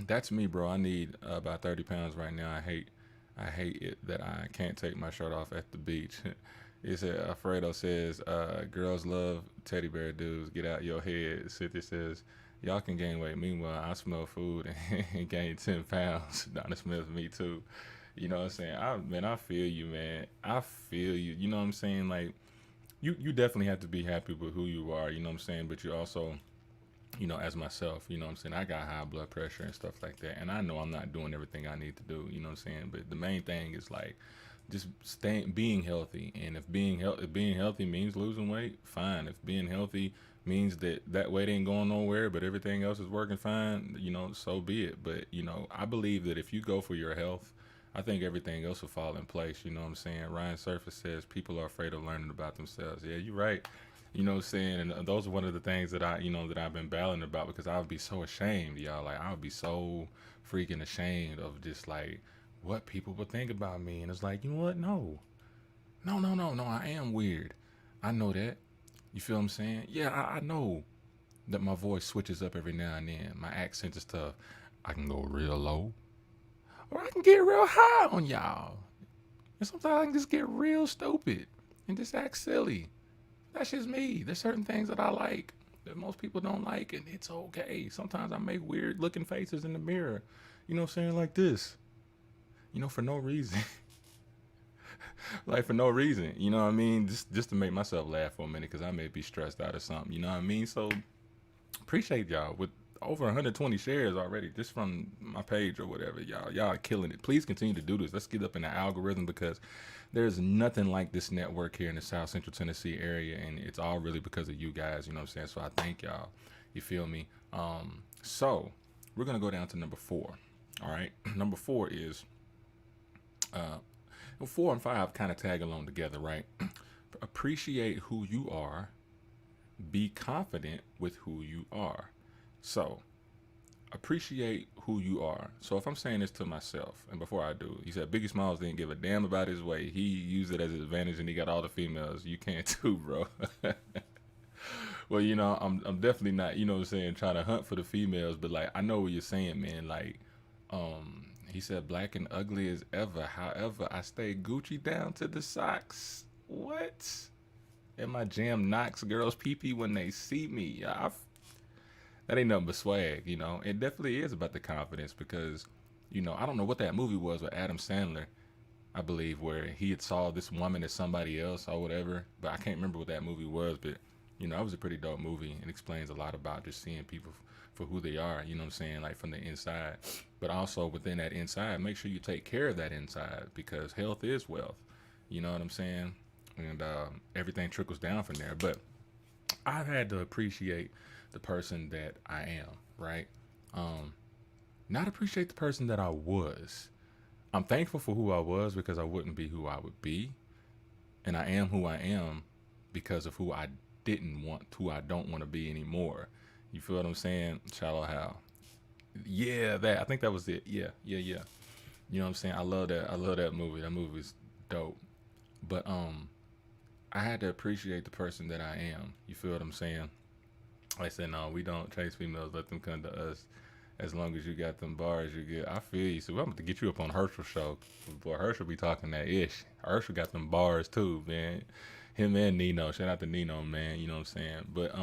that's me, bro. I need about 30 pounds right now. I hate it that I can't take my shirt off at the beach. He said, Alfredo says, girls love teddy bear dudes. Get out your head. Cynthia says, y'all can gain weight. Meanwhile, I smell food and gain 10 pounds. Donna Smith, me too. You know what I'm saying? I feel you, man. I feel you. You know what I'm saying? Like, you definitely have to be happy with who you are. You know what I'm saying? But you also, you know, as myself, you know what I'm saying, I got high blood pressure and stuff like that, and I know I'm not doing everything I need to do, you know what I'm saying, but the main thing is like just being healthy. And if being healthy means losing weight, fine. If being healthy means that weight ain't going nowhere but everything else is working fine, you know, so be it. But you know, I believe that if you go for your health, I think everything else will fall in place. You know what I'm saying? Ryan Surface says people are afraid of learning about themselves. Yeah, you're right. You know what I'm saying? And those are one of the things that I've been battling about, because I would be so ashamed, y'all. Like, I would be so freaking ashamed of just like what people would think about me. And it's like, you know what? No. I am weird. I know that. You feel what I'm saying? Yeah, I know that my voice switches up every now and then. My accent is tough. I can go real low, or I can get real high on y'all. And sometimes I can just get real stupid and just act silly. That's just me. There's certain things that I like that most people don't like, and it's okay. Sometimes I make weird looking faces in the mirror, you know what I'm saying, like this, you know, for no reason. Like, for no reason, you know what I mean, just to make myself laugh for a minute, because I may be stressed out or something, you know what I mean. So appreciate y'all with over 120 shares already just from my page or whatever. Y'all are killing it. Please continue to do this. Let's get up in the algorithm, because there's nothing like this network here in the South Central Tennessee area, and it's all really because of you guys, you know what I'm saying. So I thank y'all. You feel me? So we're gonna go down to number 4. All right. Number 4 is 4 and 5 kind of tag along together, right? Appreciate who you are. Be confident with who you are. So appreciate who you are. So if I'm saying this to myself, and before I do, he said Biggie Smalls didn't give a damn about his weight. He used it as an advantage, and he got all the females. You can't too, bro. Well, you know, I'm definitely not, you know what I'm saying, trying to hunt for the females, but like, I know what you're saying, man. Like, he said black and ugly as ever. However, I stay Gucci down to the socks. What? And my jam knocks girls pee-pee when they see me. That ain't nothing but swag, you know. It definitely is about the confidence, because, you know, I don't know what that movie was with Adam Sandler, I believe, where he had saw this woman as somebody else or whatever, but I can't remember what that movie was. But, you know, it was a pretty dope movie. It explains a lot about just seeing people for who they are, you know what I'm saying, like from the inside. But also within that inside, make sure you take care of that inside, because health is wealth, you know what I'm saying? And everything trickles down from there. But I've had to appreciate the person that I am, right? Not appreciate the person that I was. I'm thankful for who I was, because I wouldn't be who I would be. And I am who I am because of who I don't want to be anymore. You feel what I'm saying? Shallow Hal. Yeah, I think that was it. Yeah. You know what I'm saying? I love that movie. That movie's dope. But I had to appreciate the person that I am. You feel what I'm saying? I said, no, we don't chase females. Let them come to us. As long as you got them bars, you get. I feel you. So I'm going to get you up on Herschel's show. Boy, Herschel be talking that ish. Herschel got them bars too, man. Him and Nino. Shout out to Nino, man. You know what I'm saying? But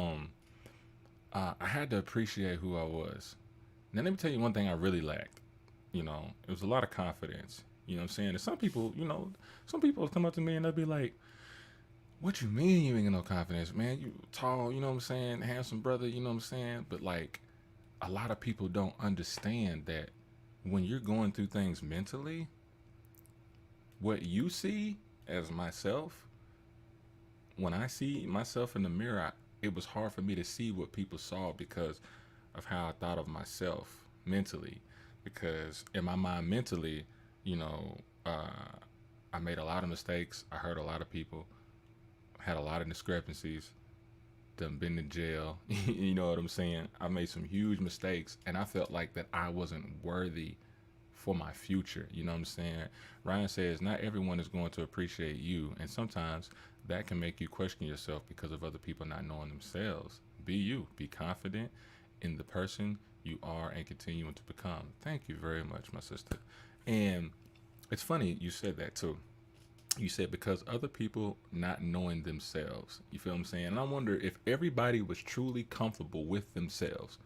I had to appreciate who I was. Now let me tell you one thing I really lacked. It was a lot of confidence. You know what I'm saying? And some people, some people come up to me and they'll be like, "What you mean you ain't got no confidence, man? You tall, you know what I'm saying? Handsome brother, you know what I'm saying?" But like, a lot of people don't understand that when you're going through things mentally, what you see as myself, when I see myself in the mirror, it was hard for me to see what people saw because of how I thought of myself mentally. Because in my mind, mentally, you know, uh, I made a lot of mistakes. I hurt a lot of people, had a lot of discrepancies, done been in jail. You know what I'm saying? I made some huge mistakes, and I felt like that I wasn't worthy for my future. You know what I'm saying? Ryan says not everyone is going to appreciate you, and sometimes that can make you question yourself because of other people not knowing themselves. Be you. Be confident in the person you are and continuing to become. Thank you very much, my sister. And it's funny you said that too. You said because other people not knowing themselves. You feel what I'm saying? And I wonder if everybody was truly comfortable with themselves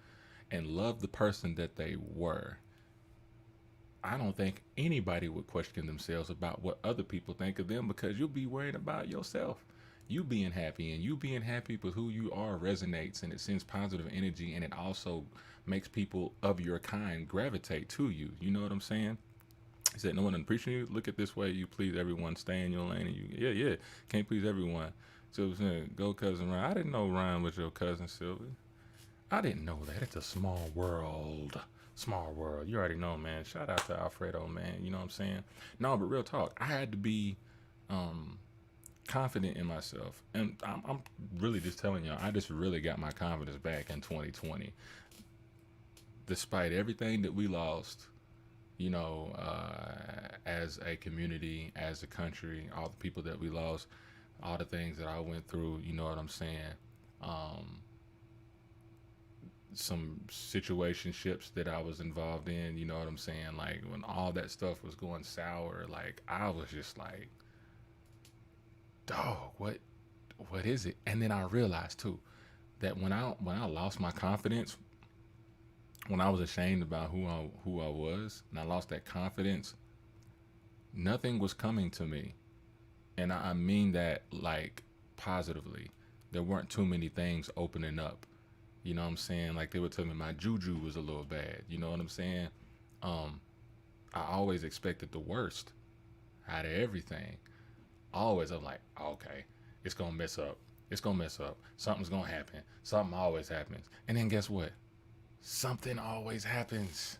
and loved the person that they were, I don't think anybody would question themselves about what other people think of them because you'll be worried about yourself. You being happy and you being happy with who you are resonates and it sends positive energy and it also makes people of your kind gravitate to you. You know what I'm saying? He said, "No one appreciates you. Look at this way. You please everyone. Stay in your lane. And yeah. Can't please everyone." So I'm saying, go cousin Ryan. I didn't know Ryan was your cousin, Sylvie. I didn't know that. It's a small world. Small world. You already know, man. Shout out to Alfredo, man. You know what I'm saying? No, but real talk. I had to be um, confident in myself. And I'm really just telling y'all, I just really got my confidence back in 2020. Despite everything that we lost, as a community, as a country, all the people that we lost, all the things that I went through, you know what I'm saying? Um, some situationships that I was involved in, you know what I'm saying? Like when all that stuff was going sour, like I was just like, dog, what is it? And then I realized too that when I lost my confidence, when I was ashamed about who I was, and I lost that confidence, nothing was coming to me. And I mean that like positively. There weren't too many things opening up. You know what I'm saying? Like they would tell me my juju was a little bad. You know what I'm saying? Um, I always expected the worst out of everything. Always, I'm like, okay, it's gonna mess up. It's gonna mess up. Something's gonna happen. Something always happens. And then guess what? Something always happens.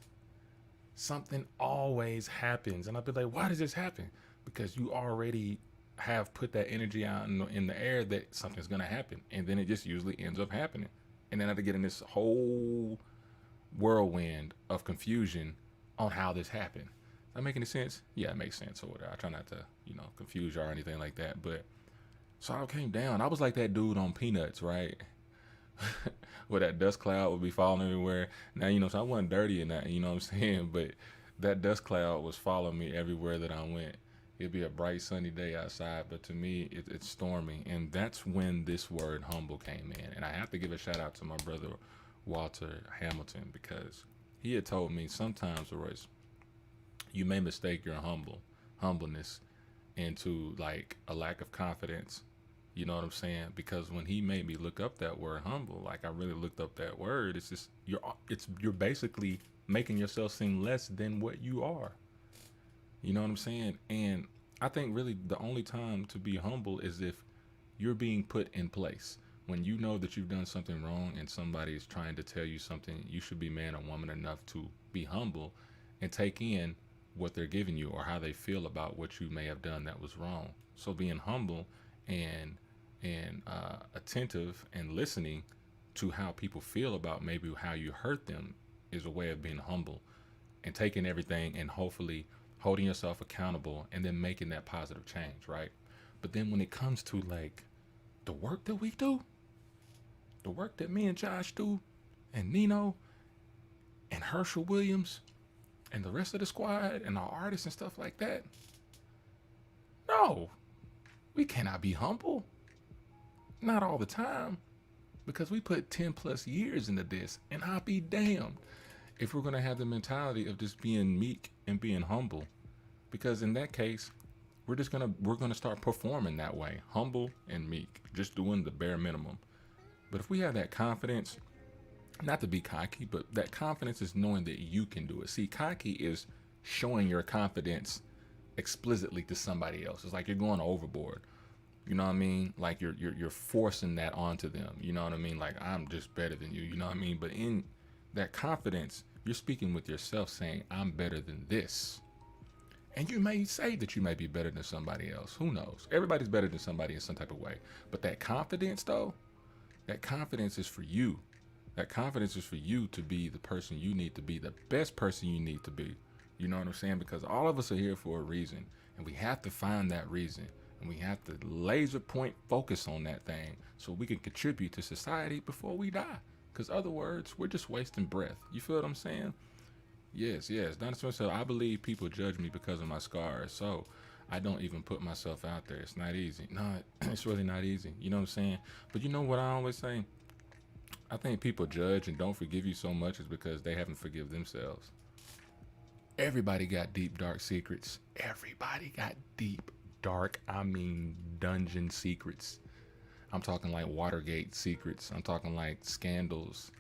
Something always happens. And I'll be like, why does this happen? Because you already have put that energy out in the air that something's gonna happen. And then it just usually ends up happening. And then I have to get in this whole whirlwind of confusion on how this happened. Does that make any sense? Yeah, it makes sense or whatever. I try not to, confuse you or anything like that. But so I came down. I was like that dude on Peanuts, right? Where that dust cloud would be falling everywhere. Now, so I wasn't dirty in that, you know what I'm saying? But that dust cloud was following me everywhere that I went. It'd be a bright sunny day outside, but to me, it's stormy. And that's when this word humble came in. And I have to give a shout out to my brother, Walter Hamilton, because he had told me sometimes, Royce, you may mistake your humbleness into like a lack of confidence. You know what I'm saying? Because when he made me look up that word humble, like I really looked up that word, it's just you're basically making yourself seem less than what you are. You know what I'm saying? And I think really the only time to be humble is if you're being put in place. When you know that you've done something wrong and somebody is trying to tell you something, you should be man or woman enough to be humble and take in what they're giving you or how they feel about what you may have done that was wrong. So being humble and attentive and listening to how people feel about maybe how you hurt them is a way of being humble and taking everything and hopefully holding yourself accountable and then making that positive change, right? But then when it comes to like the work that we do, the work that me and Josh do, and Nino and Herschel Williams and the rest of the squad and our artists and stuff like that, no, we cannot be humble. Not all the time. because we put 10 plus years into this, and I'll be damned if we're going to have the mentality of just being meek and being humble, because in that case, we're gonna start performing that way, humble and meek, just doing the bare minimum. But if we have that confidence, not to be cocky, but that confidence is knowing that you can do it. See, cocky is showing your confidence explicitly to somebody else. It's like you're going overboard. You know what I mean? Like you're forcing that onto them. You know what I mean? Like, I'm just better than you. You know what I mean? But in that confidence, you're speaking with yourself, saying, I'm better than this. And you may say that you may be better than somebody else. Who knows? Everybody's better than somebody in some type of way. But that confidence, though, that confidence is for you. That confidence is for you to be the person you need to be, the best person you need to be. You know what I'm saying? Because all of us are here for a reason, and we have to find that reason, and we have to laser point focus on that thing so we can contribute to society before we die. Because other words, we're just wasting breath. You feel what I'm saying? Yes. Donna Smith said, I believe people judge me because of my scars, so I don't even put myself out there. It's not easy. No, it's really not easy. You know what I'm saying? But you know what I always say? I think people judge and don't forgive you so much is because they haven't forgiven themselves. Everybody got deep, dark secrets. Everybody got deep, dark, I mean dungeon secrets. I'm talking like Watergate secrets. I'm talking like scandals,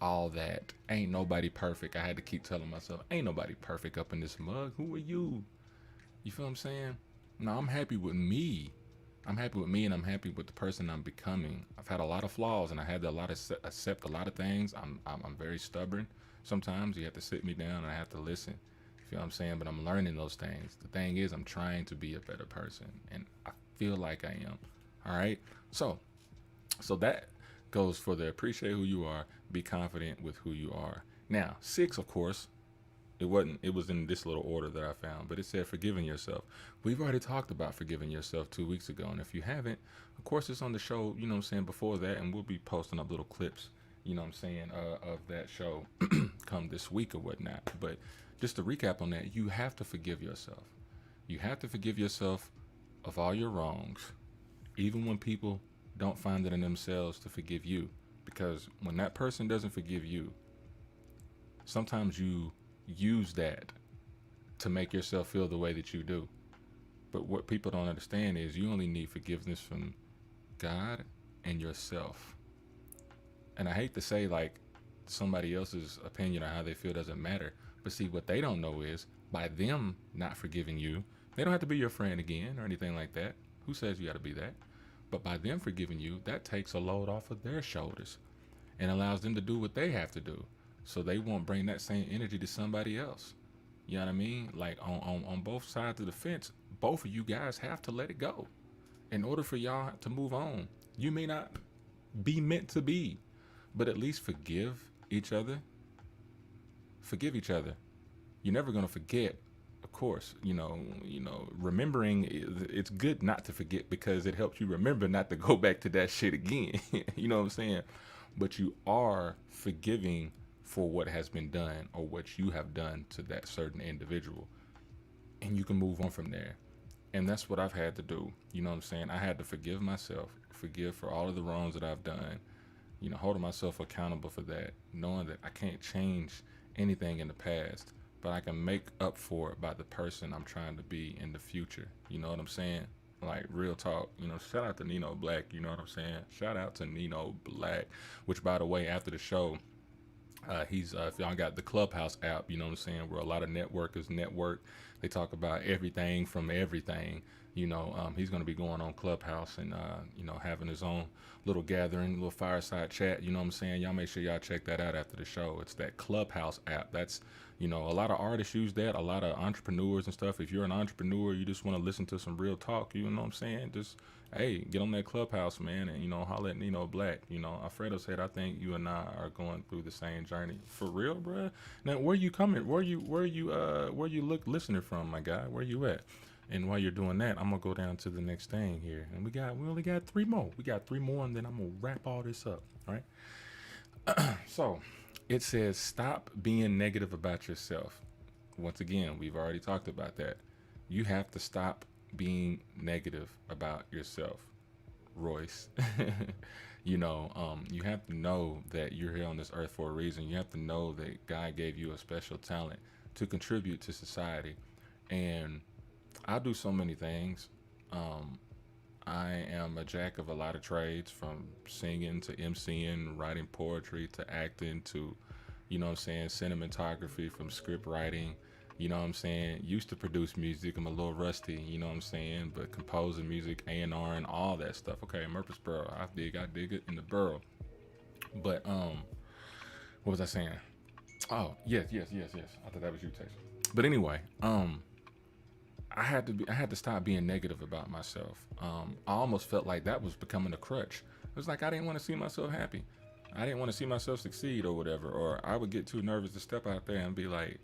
all that. Ain't nobody perfect. I had to keep telling myself, ain't nobody perfect up in this mug. Who are you? You feel what I'm saying? No, I'm happy with me. I'm happy with me, and I'm happy with the person I'm becoming. I've had a lot of flaws, and I had to accept a lot of things. I'm very stubborn. Sometimes you have to sit me down, and I have to listen. You feel what I'm saying? But I'm learning those things. The thing is, I'm trying to be a better person, and I feel like I am. All right? So that goes for the appreciate who you are, be confident with who you are. Now, 6, of course, it was in this little order that I found, but it said forgiving yourself. We've already talked about forgiving yourself 2 weeks ago, and if you haven't, of course, it's on the show, you know what I'm saying, before that, and we'll be posting up little clips, you know what I'm saying, of that show come this week or whatnot. But just to recap on that, you have to forgive yourself. You have to forgive yourself of all your wrongs, even when people don't find it in themselves to forgive you. Because when that person doesn't forgive you, sometimes you use that to make yourself feel the way that you do. But what people don't understand is you only need forgiveness from God and yourself. And I hate to say like somebody else's opinion or how they feel doesn't matter. But see, what they don't know is by them not forgiving you, they don't have to be your friend again or anything like that. Who says you got to be that? But by them forgiving you, that takes a load off of their shoulders and allows them to do what they have to do. So they won't bring that same energy to somebody else. You know what I mean? Like on both sides of the fence, both of you guys have to let it go. In order for y'all to move on. You may not be meant to be, but at least forgive each other. Forgive each other. You're never gonna forget, of course. You know, remembering, it's good not to forget because it helps you remember not to go back to that shit again. You know what I'm saying? But you are forgiving for what has been done or what you have done to that certain individual, and you can move on from there. And that's what I've had to do. You know what I'm saying? I had to forgive myself, forgive for all of the wrongs that I've done, holding myself accountable for that, knowing that I can't change anything in the past, but I can make up for it by the person I'm trying to be in the future. You know what I'm saying? Like, real talk. Shout out to Nino Black. You know what I'm saying? Shout out to Nino Black, which, by the way, after the show, he's if y'all got the Clubhouse app, you know what I'm saying, where a lot of networkers network. They talk about everything from everything. He's going to be going on Clubhouse and having his own little gathering, little fireside chat. You know what I'm saying? Y'all make sure y'all check that out after the show. It's that Clubhouse app. That's a lot of artists use that, a lot of entrepreneurs and stuff. If you're an entrepreneur, you just want to listen to some real talk, you know what I'm saying? Just, hey, get on that Clubhouse, man, and, holler at Nino Black. Alfredo said, I think you and I are going through the same journey. For real, bruh? Now, where you listening from, my guy? Where you at? And while you're doing that, I'm going to go down to the next thing here. And we only got 3 more. We got 3 more, and then I'm going to wrap all this up, all right? So, it says, stop being negative about yourself. Once again, we've already talked about that. You have to stop being negative about yourself, Royce. You have to know that you're here on this earth for a reason. You have to know that God gave you a special talent to contribute to society. And I do so many things. Um, I am a jack of a lot of trades, from singing to MCing, writing poetry to acting to, what I'm saying, cinematography, from script writing. You know what I'm saying? Used to produce music. I'm a little rusty, you know what I'm saying? But composing music, A&R, and all that stuff. Okay, Murfreesboro. I dig it in the borough. But what was I saying? Oh, yes. I thought that was you, Taser. But anyway, I had to stop being negative about myself. I almost felt like that was becoming a crutch. It was like I didn't want to see myself happy. I didn't want to see myself succeed or whatever. Or I would get too nervous to step out there and be like,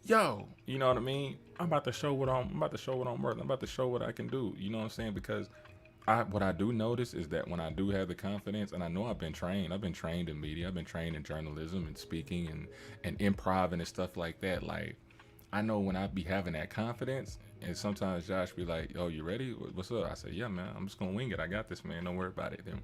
"Yo," you know what I mean? I'm about to show what I'm worth. I'm about to show what I can do. You know what I'm saying? Because what I do notice is that when I do have the confidence, and I know I've been trained in media, I've been trained in journalism and speaking and improv and stuff like that. Like, I know when I be having that confidence, and sometimes Josh be like, "Oh, you ready? What's up?" I say, "Yeah, man, I'm just gonna wing it. I got this, man. Don't worry about it." Then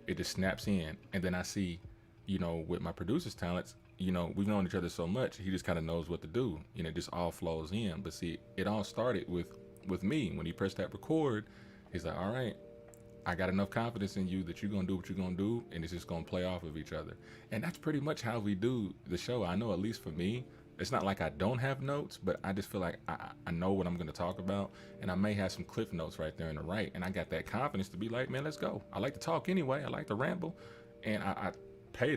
it just snaps in, and then I see, with my producer's talents, we've known each other so much, he just kind of knows what to do, and it just all flows in. But see, it all started with me. When he pressed that record, he's like, "All right, I got enough confidence in you that you're gonna do what you're gonna do, and it's just gonna play off of each other." And that's pretty much how we do the show. I know, at least for me, it's not like I don't have notes, but I just feel like I know what I'm gonna talk about, and I may have some cliff notes right there in the right, and I got that confidence to be like, "Man, let's go." I like to talk anyway. I like to ramble, and I try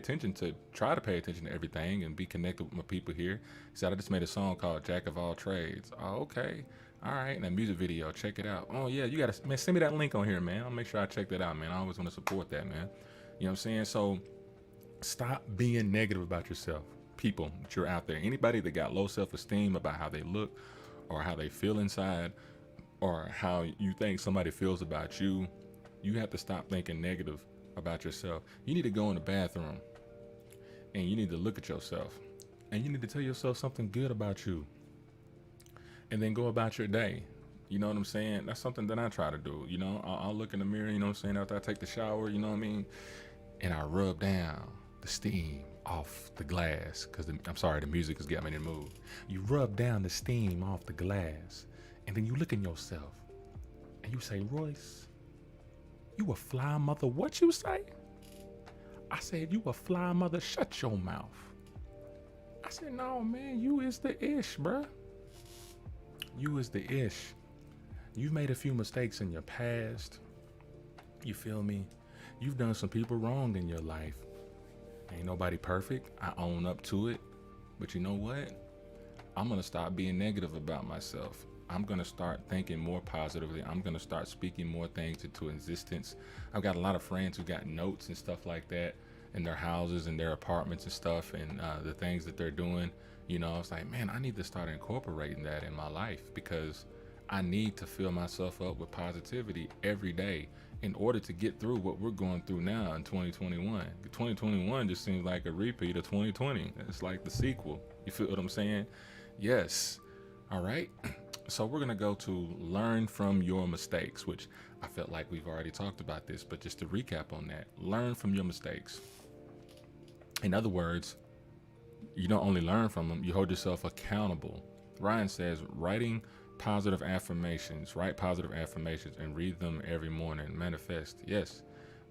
to pay attention to everything and be connected with my people here. So I just made a song called "Jack of All Trades." Oh, okay. All right, and a music video, check it out. Oh yeah, you gotta, man, send me that link on here, man. I'll make sure I check that out, man. I always want to support that, man. You know what I'm saying? So stop being negative about yourself. People that you're out there, anybody that got low self-esteem about how they look or how they feel inside, or how you think somebody feels about you, you have to stop thinking negative about yourself. You need to go in the bathroom and you need to look at yourself and you need to tell yourself something good about you, and then go about your day. You know what I'm saying? That's something that I try to do. I'll look in the mirror, you know what I'm saying, after I take the shower, you know what I mean? And I rub down the steam off the glass, because the music is getting me in the mood. You rub down the steam off the glass, and then you look in yourself and you say, "Royce, you a fly mother." What you say? I said, "You a fly mother, shut your mouth." I said, "No, man, you is the ish, bruh. You is the ish. You've made a few mistakes in your past. You feel me? You've done some people wrong in your life. Ain't nobody perfect. I own up to it. But you know what? I'm going to stop being negative about myself. I'm going to start thinking more positively. I'm going to start speaking more things into existence." I've got a lot of friends who got notes and stuff like that in their houses and their apartments and stuff, and the things that they're doing. I was like, man, I need to start incorporating that in my life, because I need to fill myself up with positivity every day in order to get through what we're going through now in 2021. 2021 just seems like a repeat of 2020. It's like the sequel. You feel what I'm saying? Yes. All right. So we're going to go to learn from your mistakes, which I felt like we've already talked about this, but just to recap on that, learn from your mistakes. In other words, you don't only learn from them, you hold yourself accountable. Ryan says, write positive affirmations and read them every morning. Manifest. Yes.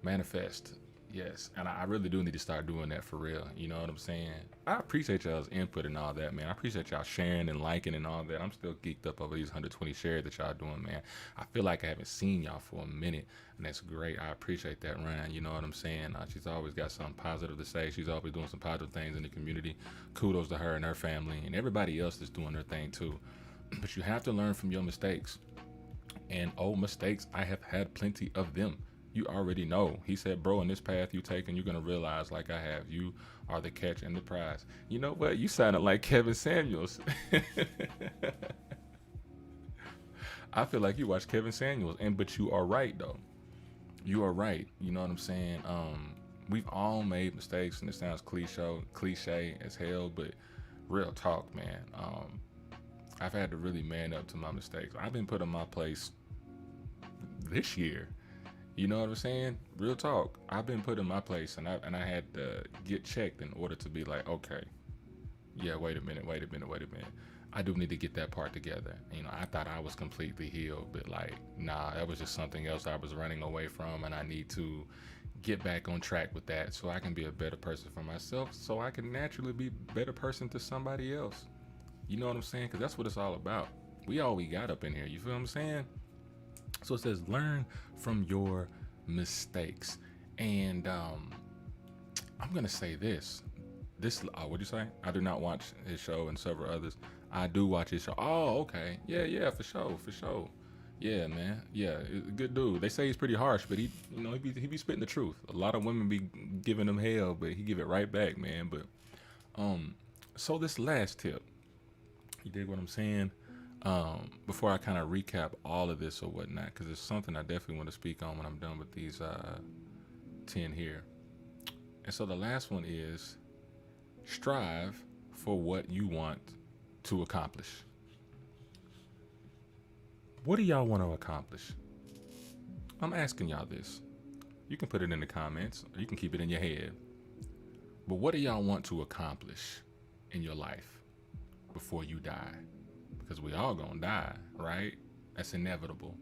Manifest. Yes. And I really do need to start doing that for real. You know what I'm saying? I appreciate y'all's input and all that, man. I appreciate y'all sharing and liking and all that. I'm still geeked up over these 120 shares that y'all doing, man. I feel like I haven't seen y'all for a minute, and that's great. I appreciate that, Ryan. You know what I'm saying? She's always got something positive to say. She's always doing some positive things in the community. Kudos to her and her family and everybody else that's doing their thing too. But you have to learn from your mistakes. And mistakes, I have had plenty of them. You already know. He said, "Bro, in this path you take, and you're going to realize, like I have, you are the catch and the prize." You know what? You sounded like Kevin Samuels. I feel like you watch Kevin Samuels, but you are right, though. You are right. You know what I'm saying? We've all made mistakes, and it sounds cliche as hell, but real talk, man. I've had to really man up to my mistakes. I've been put in my place this year. You know what I'm saying? Real talk. I've been put in my place, and I had to get checked in order to be like, okay, yeah, wait a minute, wait a minute, wait a minute. I do need to get that part together. You know, I thought I was completely healed, but like, nah, that was just something else I was running away from, and I need to get back on track with that so I can be a better person for myself, so I can naturally be a better person to somebody else. You know what I'm saying? Because that's what it's all about. We all we got up in here. You feel what I'm saying? So it says, learn from your mistakes. And I'm gonna say this. What'd you say? I do not watch his show and several others. I do watch his show. Oh, okay. Yeah, yeah, for sure, for sure. Yeah, man. Yeah, good dude. They say he's pretty harsh, but he be spitting the truth. A lot of women be giving him hell, but he give it right back, man. But so this last tip, you dig what I'm saying? Before I kind of recap all of this or whatnot, because it's something I definitely want to speak on when I'm done with these 10 here. And so the last one is strive for what you want to accomplish. What do y'all want to accomplish? I'm asking y'all this. You can put it in the comments, or you can keep it in your head. But what do y'all want to accomplish in your life before you die? Because we all gonna die, right? That's inevitable.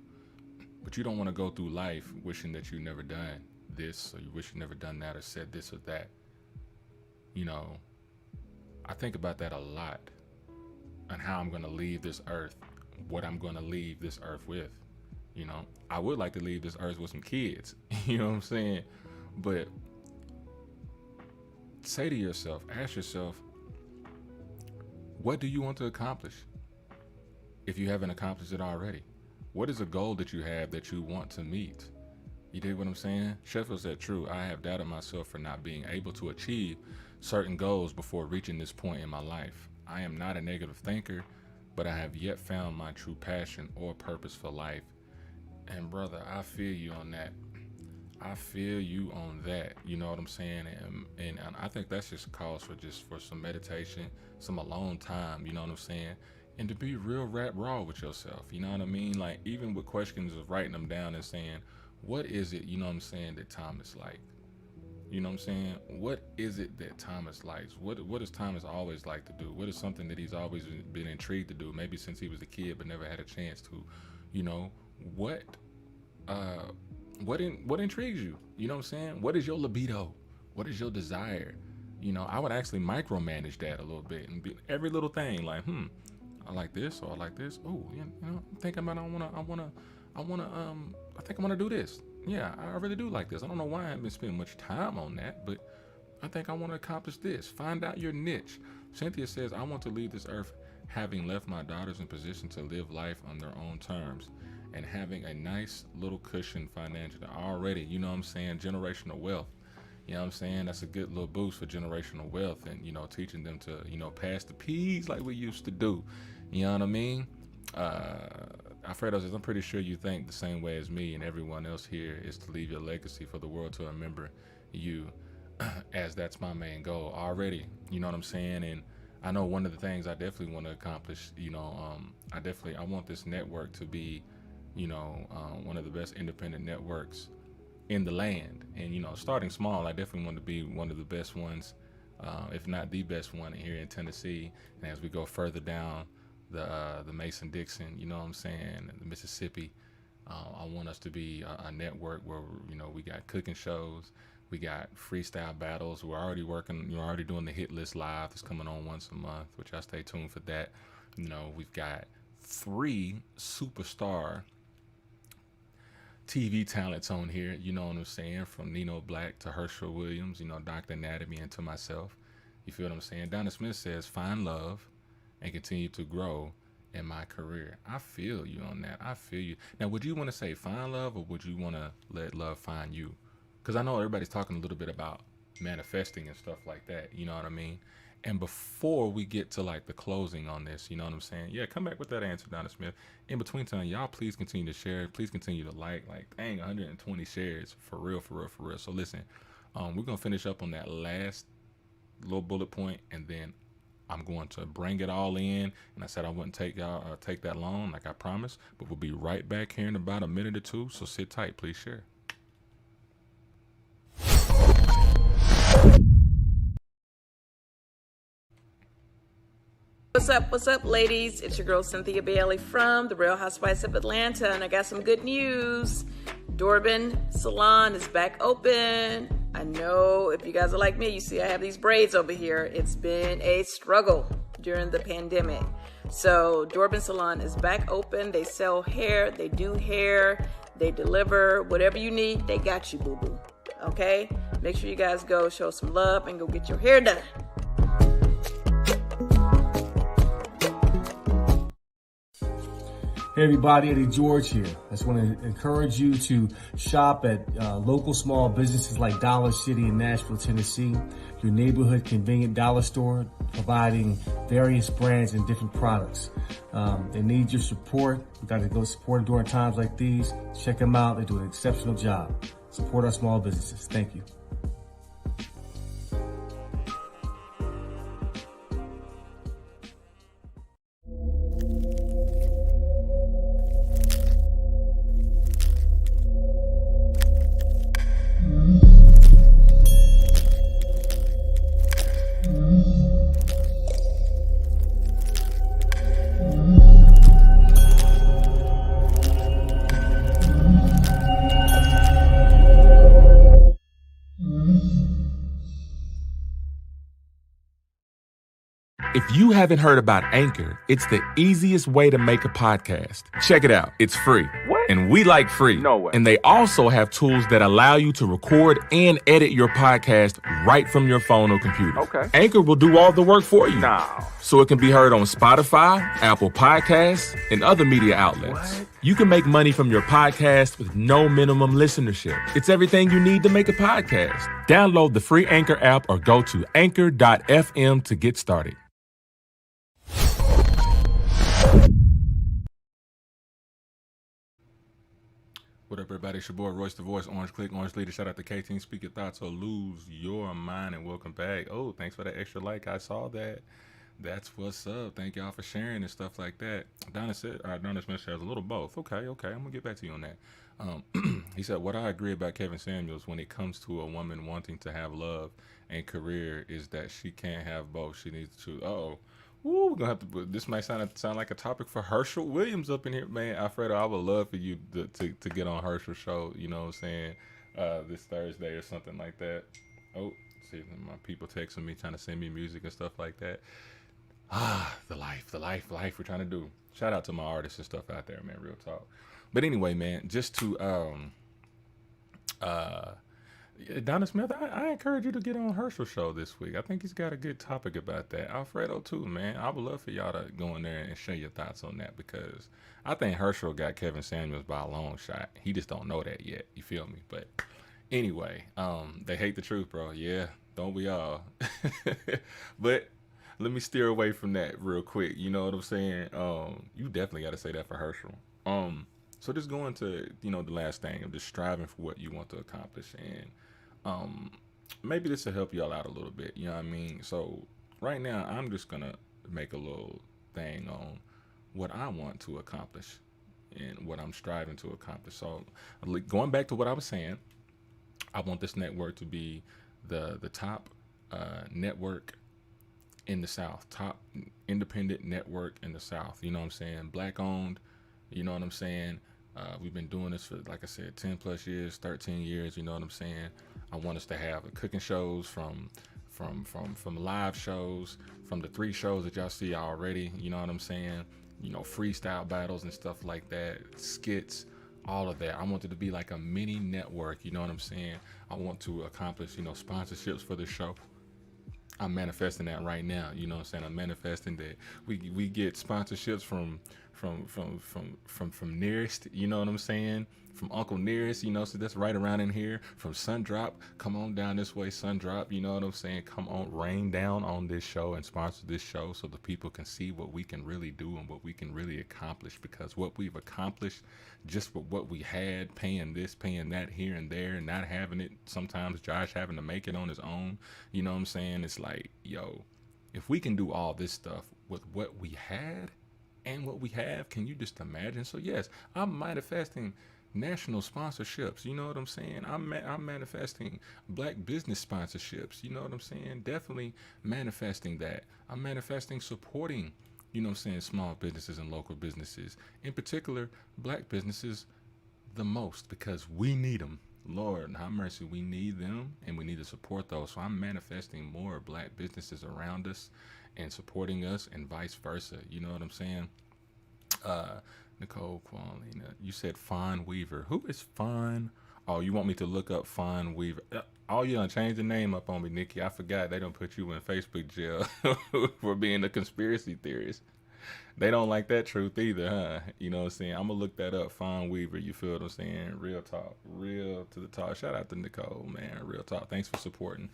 But you don't want to go through life wishing that you never done this, or you wish you never done that, or said this or that. You know, I think about that a lot, and how I'm gonna leave this earth, what I'm gonna leave this earth with. You know, I would like to leave this earth with some kids. You know what I'm saying? But say to yourself, ask yourself, what do you want to accomplish? If you haven't accomplished it already, what is a goal that you have that you want to meet? You dig what I'm saying? Sheffield said, true, I have doubted myself for not being able to achieve certain goals before reaching this point in my life. I am not a negative thinker, but I have yet found my true passion or purpose for life. And brother, I feel you on that. I feel you on that. You know what I'm saying? And I think that's just calls for some meditation, some alone time. You know what I'm saying? And to be real raw with yourself. You know what I mean? Like, even with questions of writing them down and saying, what is it, you know what I'm saying, that Thomas like? You know what I'm saying? What is it that Thomas likes? What does Thomas always like to do? What is something that he's always been intrigued to do? Maybe since he was a kid, but never had a chance to. You know, what intrigues you? You know what I'm saying? What is your libido? What is your desire? You know, I would actually micromanage that a little bit and be every little thing like, I like this, or I like this. Oh, you know, I'm thinking about I think I'm gonna do this. Yeah, I really do like this. I don't know why I haven't been spending much time on that, but I think I want to accomplish this. Find out your niche. Cynthia says, I want to leave this earth having left my daughters in position to live life on their own terms and having a nice little cushion financially already. You know what I'm saying? Generational wealth. You know what I'm saying? That's a good little boost for generational wealth, and, you know, teaching them to, you know, pass the peas like we used to do. You know what I mean? Alfredo says, I'm pretty sure you think the same way as me and everyone else here is to leave your legacy for the world to remember you, as that's my main goal already. You know what I'm saying? And I know one of the things I definitely want to accomplish, you know, I want this network to be, you know, one of the best independent networks in the land. And, you know, starting small, I definitely want to be one of the best ones, if not the best one here in Tennessee. And as we go further down the Mason-Dixon, you know what I'm saying, the Mississippi, I want us to be a network where, you know, we got cooking shows, we got freestyle battles. We're already working, you're already doing the Hit List Live that's coming on once a month, which I stay tuned for that. You know, we've got 3 superstar TV talents on here, you know what I'm saying, from Nino Black to Herschel Williams, you know, Dr. Anatomy, and to myself. You feel what I'm saying? Donna Smith says, find love and continue to grow in my career. I feel you on that. I feel you. Now, would you want to say find love, or would you want to let love find you? Because I know everybody's talking a little bit about manifesting and stuff like that. You know what I mean? And before we get to like the closing on this, you know what I'm saying? Yeah, come back with that answer, Donna Smith. In between time, y'all please continue to share. Please continue to like dang, 120 shares. For real, for real, for real. So listen, we're going to finish up on that last little bullet point, and then I'm going to bring it all in. And I said I wouldn't take that long, like I promised, but we'll be right back here in about a minute or two. So sit tight, please share. What's up, ladies? It's your girl Cynthia Bailey from The Real Housewives of Atlanta, and I got some good news. Dorbin Salon is back open. I know if you guys are like me, you see I have these braids over here. It's been a struggle during the pandemic. So Dorbin Salon is back open. They sell hair, they do hair, they deliver whatever you need. They got you, boo-boo. Okay? Make sure you guys go show some love and go get your hair done. Hey everybody, Eddie George here. I just want to encourage you to shop at local small businesses like Dollar City in Nashville, Tennessee, your neighborhood convenient dollar store providing various brands and different products. They need your support. We got to go support them during times like these. Check them out. They do an exceptional job. Support our small businesses. Thank you. If you haven't heard about Anchor, it's the easiest way to make a podcast. Check it out. It's free. What? And we like free. No way. And they also have tools that allow you to record and edit your podcast right from your phone or computer. Okay. Anchor will do all the work for you. No. So it can be heard on Spotify, Apple Podcasts, and other media outlets. What? You can make money from your podcast with no minimum listenership. It's everything you need to make a podcast. Download the free Anchor app or go to anchor.fm to get started. What up, everybody? It's your boy Royce the Voice, Orange Click, Orange Leader. Shout out to K-Team. Speak your thoughts or lose your mind, and welcome back. Oh, thanks for that extra like. I saw that. That's what's up. Thank y'all for sharing and stuff like that. Donna said, Donna Smith says a little both. Okay. I'm gonna get back to you on that. He said, what I agree about Kevin Samuels when it comes to a woman wanting to have love and career is that she can't have both. She needs to. Ooh, we're gonna have to. This might sound like a topic for Herschel Williams up in here, man. Alfredo, I would love for you to get on Herschel's show. You know what I'm saying? This Thursday or something like that. Oh, see, my people texting me, trying to send me music and stuff like that. The life we're trying to do. Shout out to my artists and stuff out there, man. Real talk. But anyway, man, just to Donna Smith, I encourage you to get on Herschel's show this week. I think he's got a good topic about that. Alfredo too, man. I would love for y'all to go in there and share your thoughts on that, because I think Herschel got Kevin Samuels by a long shot. He just don't know that yet. You feel me? But anyway, they hate the truth, bro. Yeah, don't we all? But let me steer away from that real quick. You know what I'm saying? You definitely got to say that for Herschel. So just going to, the last thing of just striving for what you want to accomplish, and maybe this will help y'all out a little bit. You know what I mean? So right now, I'm just gonna make a little thing on what I want to accomplish and what I'm striving to accomplish. So going back to what I was saying, I want this network to be the top network in the South, top independent network in the South. You know what I'm saying? Black owned. You know what I'm saying? We've been doing this for, like I said, 10 plus years, 13 years. You know what I'm saying? I want us to have cooking shows from live shows, from the 3 shows that y'all see already. You know what I'm saying? Freestyle battles and stuff like that, skits, all of that. I want it to be like a mini network. You know what I'm saying? I want to accomplish, sponsorships for the show. I'm manifesting that right now. You know what I'm saying? I'm manifesting that we get sponsorships from Nearest, you know what I'm saying? From Uncle Nearest, so that's right around in here. From Sundrop, come on down this way, Sundrop, you know what I'm saying? Come on, rain down on this show and sponsor this show so the people can see what we can really do and what we can really accomplish, because what we've accomplished just with what we had, paying this, paying that here and there, and not having it, sometimes Josh having to make it on his own, you know what I'm saying? It's like, if we can do all this stuff with what we had and what we have, can you just imagine? So yes, I'm manifesting national sponsorships. You know what I'm saying? I'm manifesting black business sponsorships. You know what I'm saying? Definitely manifesting that. I'm manifesting supporting, you know what I'm saying, small businesses and local businesses, in particular black businesses, the most, because we need them. Lord have mercy, we need them and we need to support those. So I'm manifesting more black businesses around us and supporting us, and vice versa. You know what I'm saying? Nicole Qualina, you said Fawn Weaver. Who is Fawn? Oh, you want me to look up Fawn Weaver? Oh, you done changed the name up on me, Nikki. I forgot they don't put you in Facebook jail for being a conspiracy theorist. They don't like that truth either, huh? You know what I'm saying? I'm gonna look that up. Fawn Weaver, you feel what I'm saying? Real talk. Real to the talk. Shout out to Nicole, man. Real talk. Thanks for supporting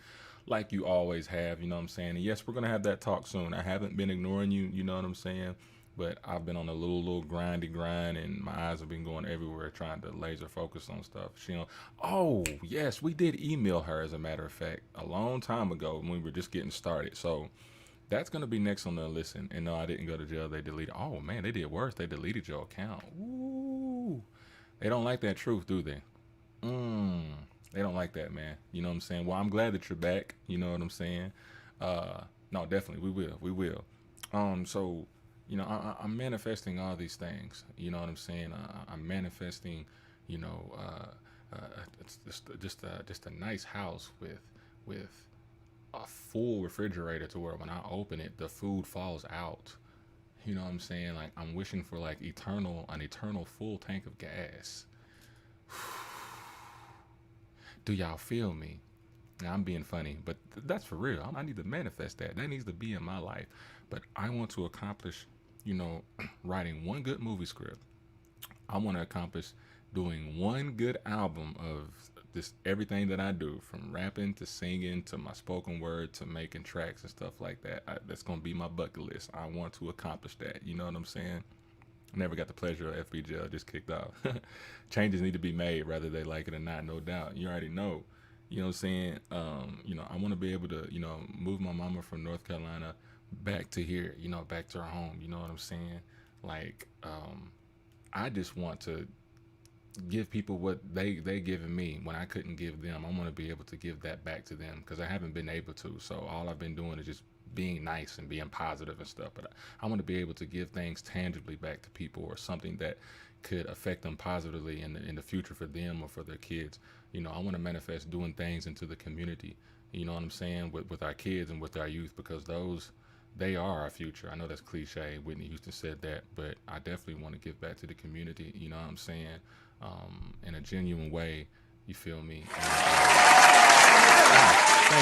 like you always have, you know what I'm saying? And yes, we're gonna have that talk soon. I haven't been ignoring you, you know what I'm saying? But I've been on a little grindy grind, and my eyes have been going everywhere trying to laser focus on stuff. She know, oh yes, we did email her, as a matter of fact, a long time ago when we were just getting started. So that's gonna be next on the listen. And no, I didn't go to jail. They deleted. Oh man, they did worse. They deleted your account. Ooh, they don't like that truth, do they? They don't like that, man. You know what I'm saying? Well, I'm glad that you're back. You know what I'm saying? No, definitely, we will. So, you know, I'm manifesting all these things. You know what I'm saying? I'm manifesting, you know, it's just a nice house with a full refrigerator to where when I open it, the food falls out. You know what I'm saying? Like, I'm wishing for like an eternal full tank of gas. Do y'all feel me? Now, I'm being funny, but that's for real. I need to manifest that. That needs to be in my life. But I want to accomplish, you know, writing one good movie script. I want to accomplish doing one good album of this, everything that I do, from rapping to singing to my spoken word to making tracks and stuff like that. That's going to be my bucket list. I want to accomplish that. You know what I'm saying? Never got the pleasure of FBJ, just kicked off. Changes need to be made, whether they like it or not, no doubt. You already know. You know what I'm saying? You know, I want to be able to, you know, move my mama from North Carolina back to here, you know, back to her home. You know what I'm saying? Like, I just want to give people what they given me when I couldn't give them. I want to be able to give that back to them, because I haven't been able to. So all I've been doing is just being nice and being positive and stuff. But I want to be able to give things tangibly back to people, or something that could affect them positively in the future for them or for their kids. You know, I want to manifest doing things into the community. You know what I'm saying? With our kids and with our youth, because they are our future. I know that's cliche. Whitney Houston said that, but I definitely want to give back to the community. You know what I'm saying? In a genuine way. You feel me? Thank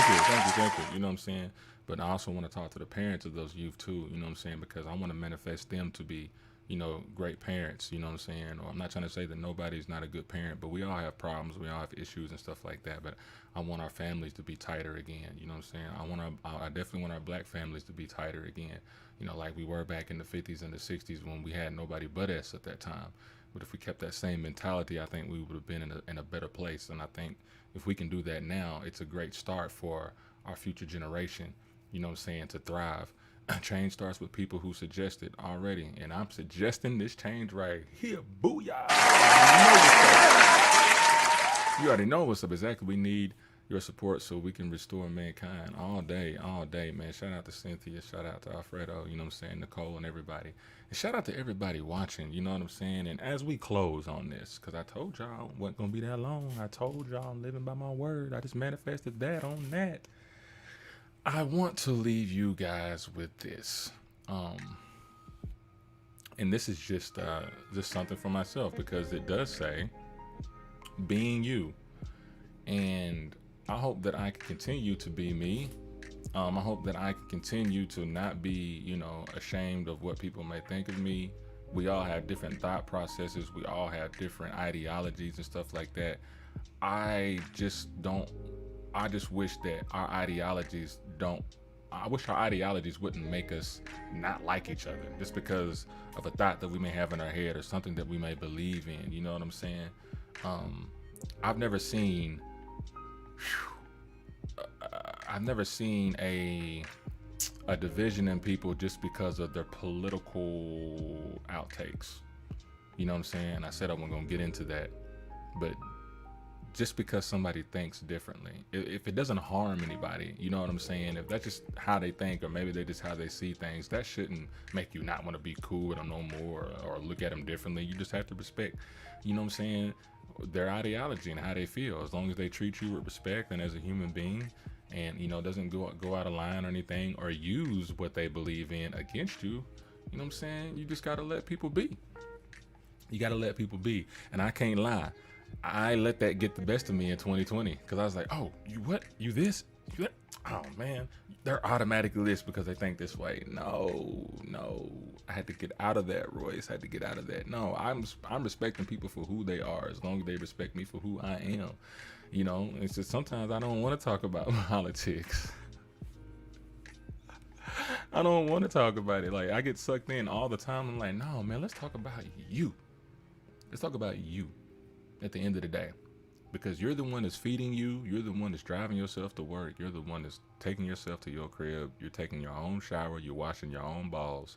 you. You know what I'm saying? But I also want to talk to the parents of those youth too. You know what I'm saying? Because I want to manifest them to be, you know, great parents. You know what I'm saying? Or I'm not trying to say that nobody's not a good parent, but we all have problems. We all have issues and stuff like that. But I want our families to be tighter again. You know what I'm saying? I definitely want our black families to be tighter again. You know, like we were back in the 50s and the 60s when we had nobody but us at that time. But if we kept that same mentality, I think we would have been in a better place. And I think if we can do that now, it's a great start for our future generation, you know what I'm saying, to thrive. Change starts with people who suggest it already. And I'm suggesting this change right here. Booyah! You already know what's up. Exactly. We need your support so we can restore mankind all day, man. Shout out to Cynthia. Shout out to Alfredo. You know what I'm saying? Nicole and everybody. And shout out to everybody watching. You know what I'm saying? And as we close on this, because I told y'all it wasn't going to be that long. I told y'all I'm living by my word. I just manifested that on that. I want to leave you guys with this. And this is just something for myself, because it does say, being you. And I hope that I can continue to be me. I hope that I can continue to not be, you know, ashamed of what people may think of me. We all have different thought processes. We all have different ideologies and stuff like that. I just wish that our ideologies wouldn't make us not like each other just because of a thought that we may have in our head or something that we may believe in. You know what I'm saying? I've never seen a division in people just because of their political outtakes. You know what I'm saying? I said I wasn't gonna get into that, But just because somebody thinks differently, if it doesn't harm anybody, you know what I'm saying? If that's just how they think, or maybe they just how they see things, that shouldn't make you not want to be cool with them no more, or look at them differently. You just have to respect, you know what I'm saying, their ideology and how they feel. As long as they treat you with respect and as a human being, and you know, doesn't go out of line or anything, or use what they believe in against you, you know what I'm saying? You just gotta let people be. You gotta let people be. And I can't lie, I let that get the best of me in 2020, because I was like, oh, you what? You this? You that? Oh man, they're automatically this because they think this way. No, I had to get out of that, Royce. I had to get out of that. No, I'm respecting people for who they are, as long as they respect me for who I am. You know, it's just sometimes I don't want to talk about politics. I don't want to talk about it. Like, I get sucked in all the time. I'm like, no, man, let's talk about you. Let's talk about you at the end of the day, because you're the one that's feeding you. You're the one that's driving yourself to work. You're the one that's taking yourself to your crib. You're taking your own shower. You're washing your own balls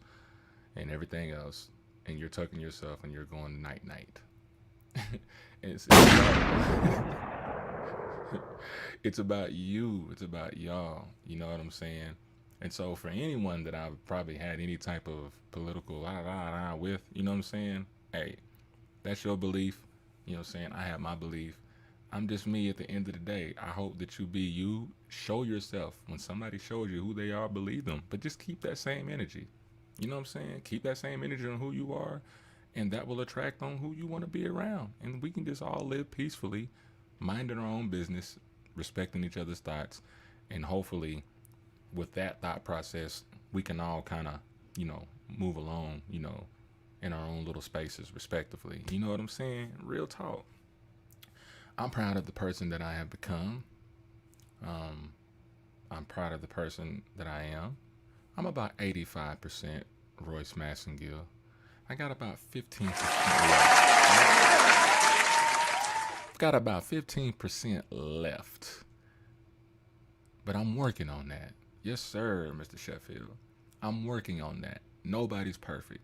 and everything else. And you're tucking yourself and you're going night night. it's it's about you. It's about y'all. You know what I'm saying? And so for anyone that I've probably had any type of political with, you know what I'm saying? Hey, that's your belief. You know what I'm saying? I have my belief. I'm just me at the end of the day. I hope that you be you. Show yourself. When somebody shows you who they are, believe them. But just keep that same energy. You know what I'm saying? Keep that same energy on who you are, and that will attract on who you want to be around. And we can just all live peacefully, minding our own business, respecting each other's thoughts, and hopefully with that thought process, we can all kind of, you know, move along, you know, in our own little spaces respectively. You know what I'm saying? Real talk. I'm proud of the person that I have become. I'm proud of the person that I am. I'm about 85% Royce Massengill. I got about 15% left. I've got about 15% left. But I'm working on that. Yes, sir, Mr. Sheffield. I'm working on that. Nobody's perfect.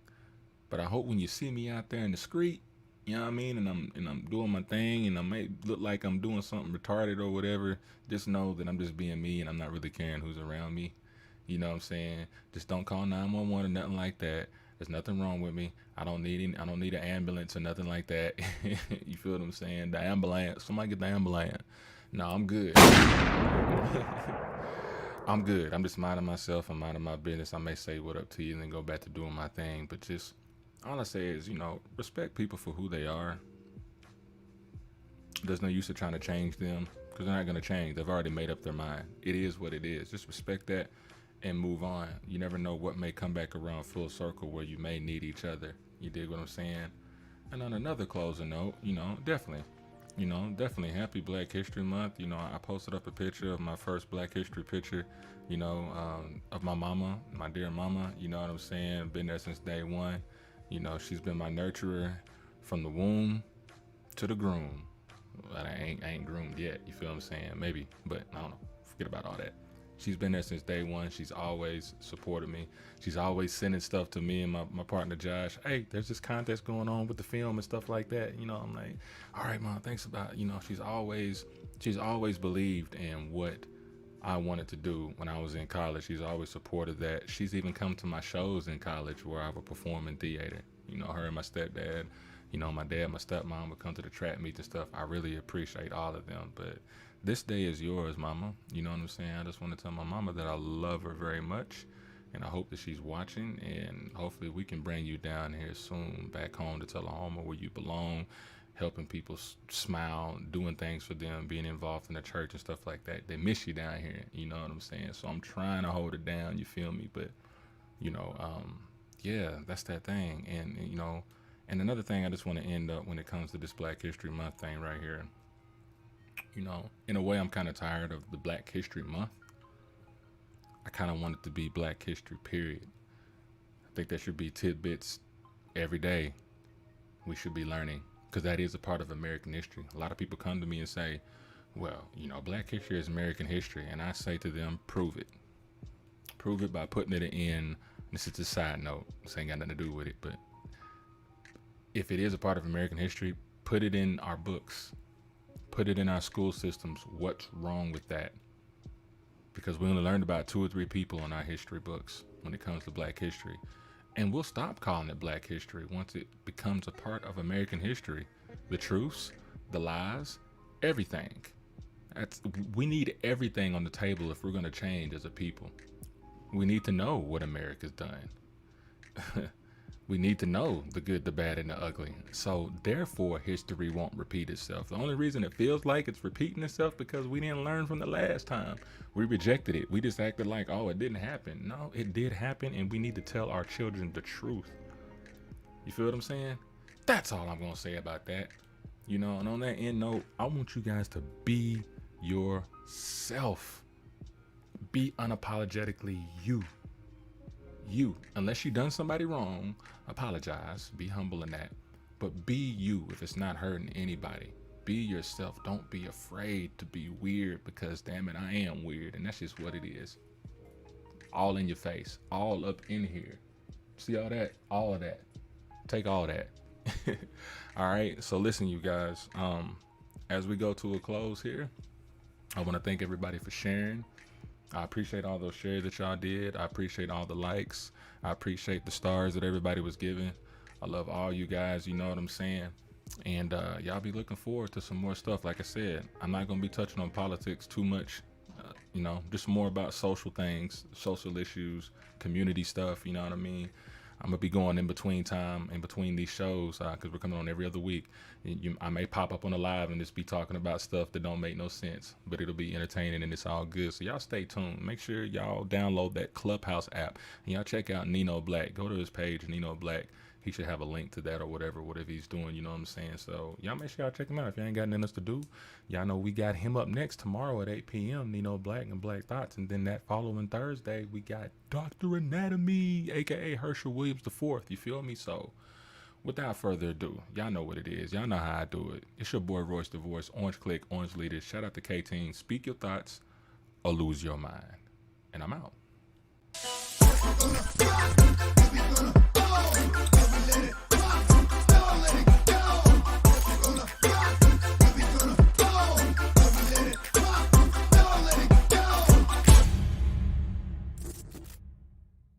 But I hope when you see me out there in the street, you know what I mean, and I'm doing my thing, and I may look like I'm doing something retarded or whatever, just know that I'm just being me, and I'm not really caring who's around me. You know what I'm saying? Just don't call 911 or nothing like that. There's nothing wrong with me. I don't need an ambulance or nothing like that. You feel what I'm saying? The ambulance. Somebody get the ambulance. No, I'm good. I'm good. I'm just minding myself and minding my business. I may say what up to you and then go back to doing my thing. But just, all I say is, you know, respect people for who they are. There's no use of trying to change them, because they're not going to change. They've already made up their mind. It is what it is. Just respect that and move on. You never know what may come back around full circle where you may need each other. You dig what I'm saying? And on another closing note, you know, definitely happy Black History Month. You know, I posted up a picture of my first Black History picture, you know, of my mama, my dear mama. You know what I'm saying? Been there since day one. You know, she's been my nurturer from the womb to the groom. But I ain't groomed yet. You feel what I'm saying? Maybe, but I don't know. Forget about all that. She's been there since day one. She's always supported me. She's always sending stuff to me and my partner Josh. Hey, there's this contest going on with the film and stuff like that. You know, I'm like, all right, Mom, thanks about, you know, she's always believed in what I wanted to do when I was in college. She's always supported that. She's even come to my shows in college where I would perform in theater. You know, her and my stepdad, you know, my dad, my stepmom would come to the track meets and stuff. I really appreciate all of them. But this day is yours, Mama. You know what I'm saying? I just want to tell my mama that I love her very much, and I hope that she's watching, and hopefully we can bring you down here soon, back home to Tullahoma where you belong, helping people smile, doing things for them, being involved in the church and stuff like that. They miss you down here, you know what I'm saying? So I'm trying to hold it down, you feel me? But, you know, yeah, that's that thing. And you know, and another thing I just want to end up when it comes to this Black History Month thing right here. You know, in a way, I'm kind of tired of the Black History Month. I kind of want it to be Black History, period. I think there should be tidbits every day we should be learning, because that is a part of American history. A lot of people come to me and say, well, you know, Black history is American history. And I say to them, prove it. Prove it by putting it in, this is a side note, this ain't got nothing to do with it, but if it is a part of American history, Put it in our books. Put it in our school systems. What's wrong with that? Because we only learned about 2 or 3 people in our history books when it comes to Black history. And we'll stop calling it Black history once it becomes a part of American history. The truths, the lies, everything. We need everything on the table if we're going to change as a people. We need to know what America's done. We need to know the good, the bad, and the ugly. So therefore, history won't repeat itself. The only reason it feels like it's repeating itself because we didn't learn from the last time. We rejected it. We just acted like, oh, it didn't happen. No, it did happen, and we need to tell our children the truth. You feel what I'm saying? That's all I'm going to say about that. You know, and on that end note, I want you guys to be yourself. Be unapologetically you. You, unless you done somebody wrong, apologize, be humble in that, but be you. If it's not hurting anybody, be yourself. Don't be afraid to be weird, because damn it, I am weird, and that's just what it is. All in your face, all up in here. See all that? All of that. Take all that. All right, so listen, you guys, as we go to a close here, I want to thank everybody for sharing. I appreciate all those shares that y'all did. I appreciate all the likes. I appreciate the stars that everybody was giving. I love all you guys, you know what I'm saying? And y'all be looking forward to some more stuff. Like I said, I'm not going to be touching on politics too much, you know, just more about social things, social issues, community stuff, you know what I mean? I'm going to be going in between these shows, because we're coming on every other week. I may pop up on a live and just be talking about stuff that don't make no sense, but it'll be entertaining and it's all good. So y'all stay tuned. Make sure y'all download that Clubhouse app and y'all check out Nino Black. Go to his page, Nino Black. He should have a link to that or whatever he's doing, you know what I'm saying? So y'all make sure y'all check him out. If y'all ain't got nothing else to do, y'all know we got him up next tomorrow at 8 p.m., Nino Black and Black Thoughts. And then that following Thursday, we got Dr. Anatomy, aka Herschel Williams IV. You feel me? So without further ado, y'all know what it is. Y'all know how I do it. It's your boy Royce the Voice, Orange Click, Orange Leaders. Shout out to K-Team. Speak your thoughts or lose your mind. And I'm out.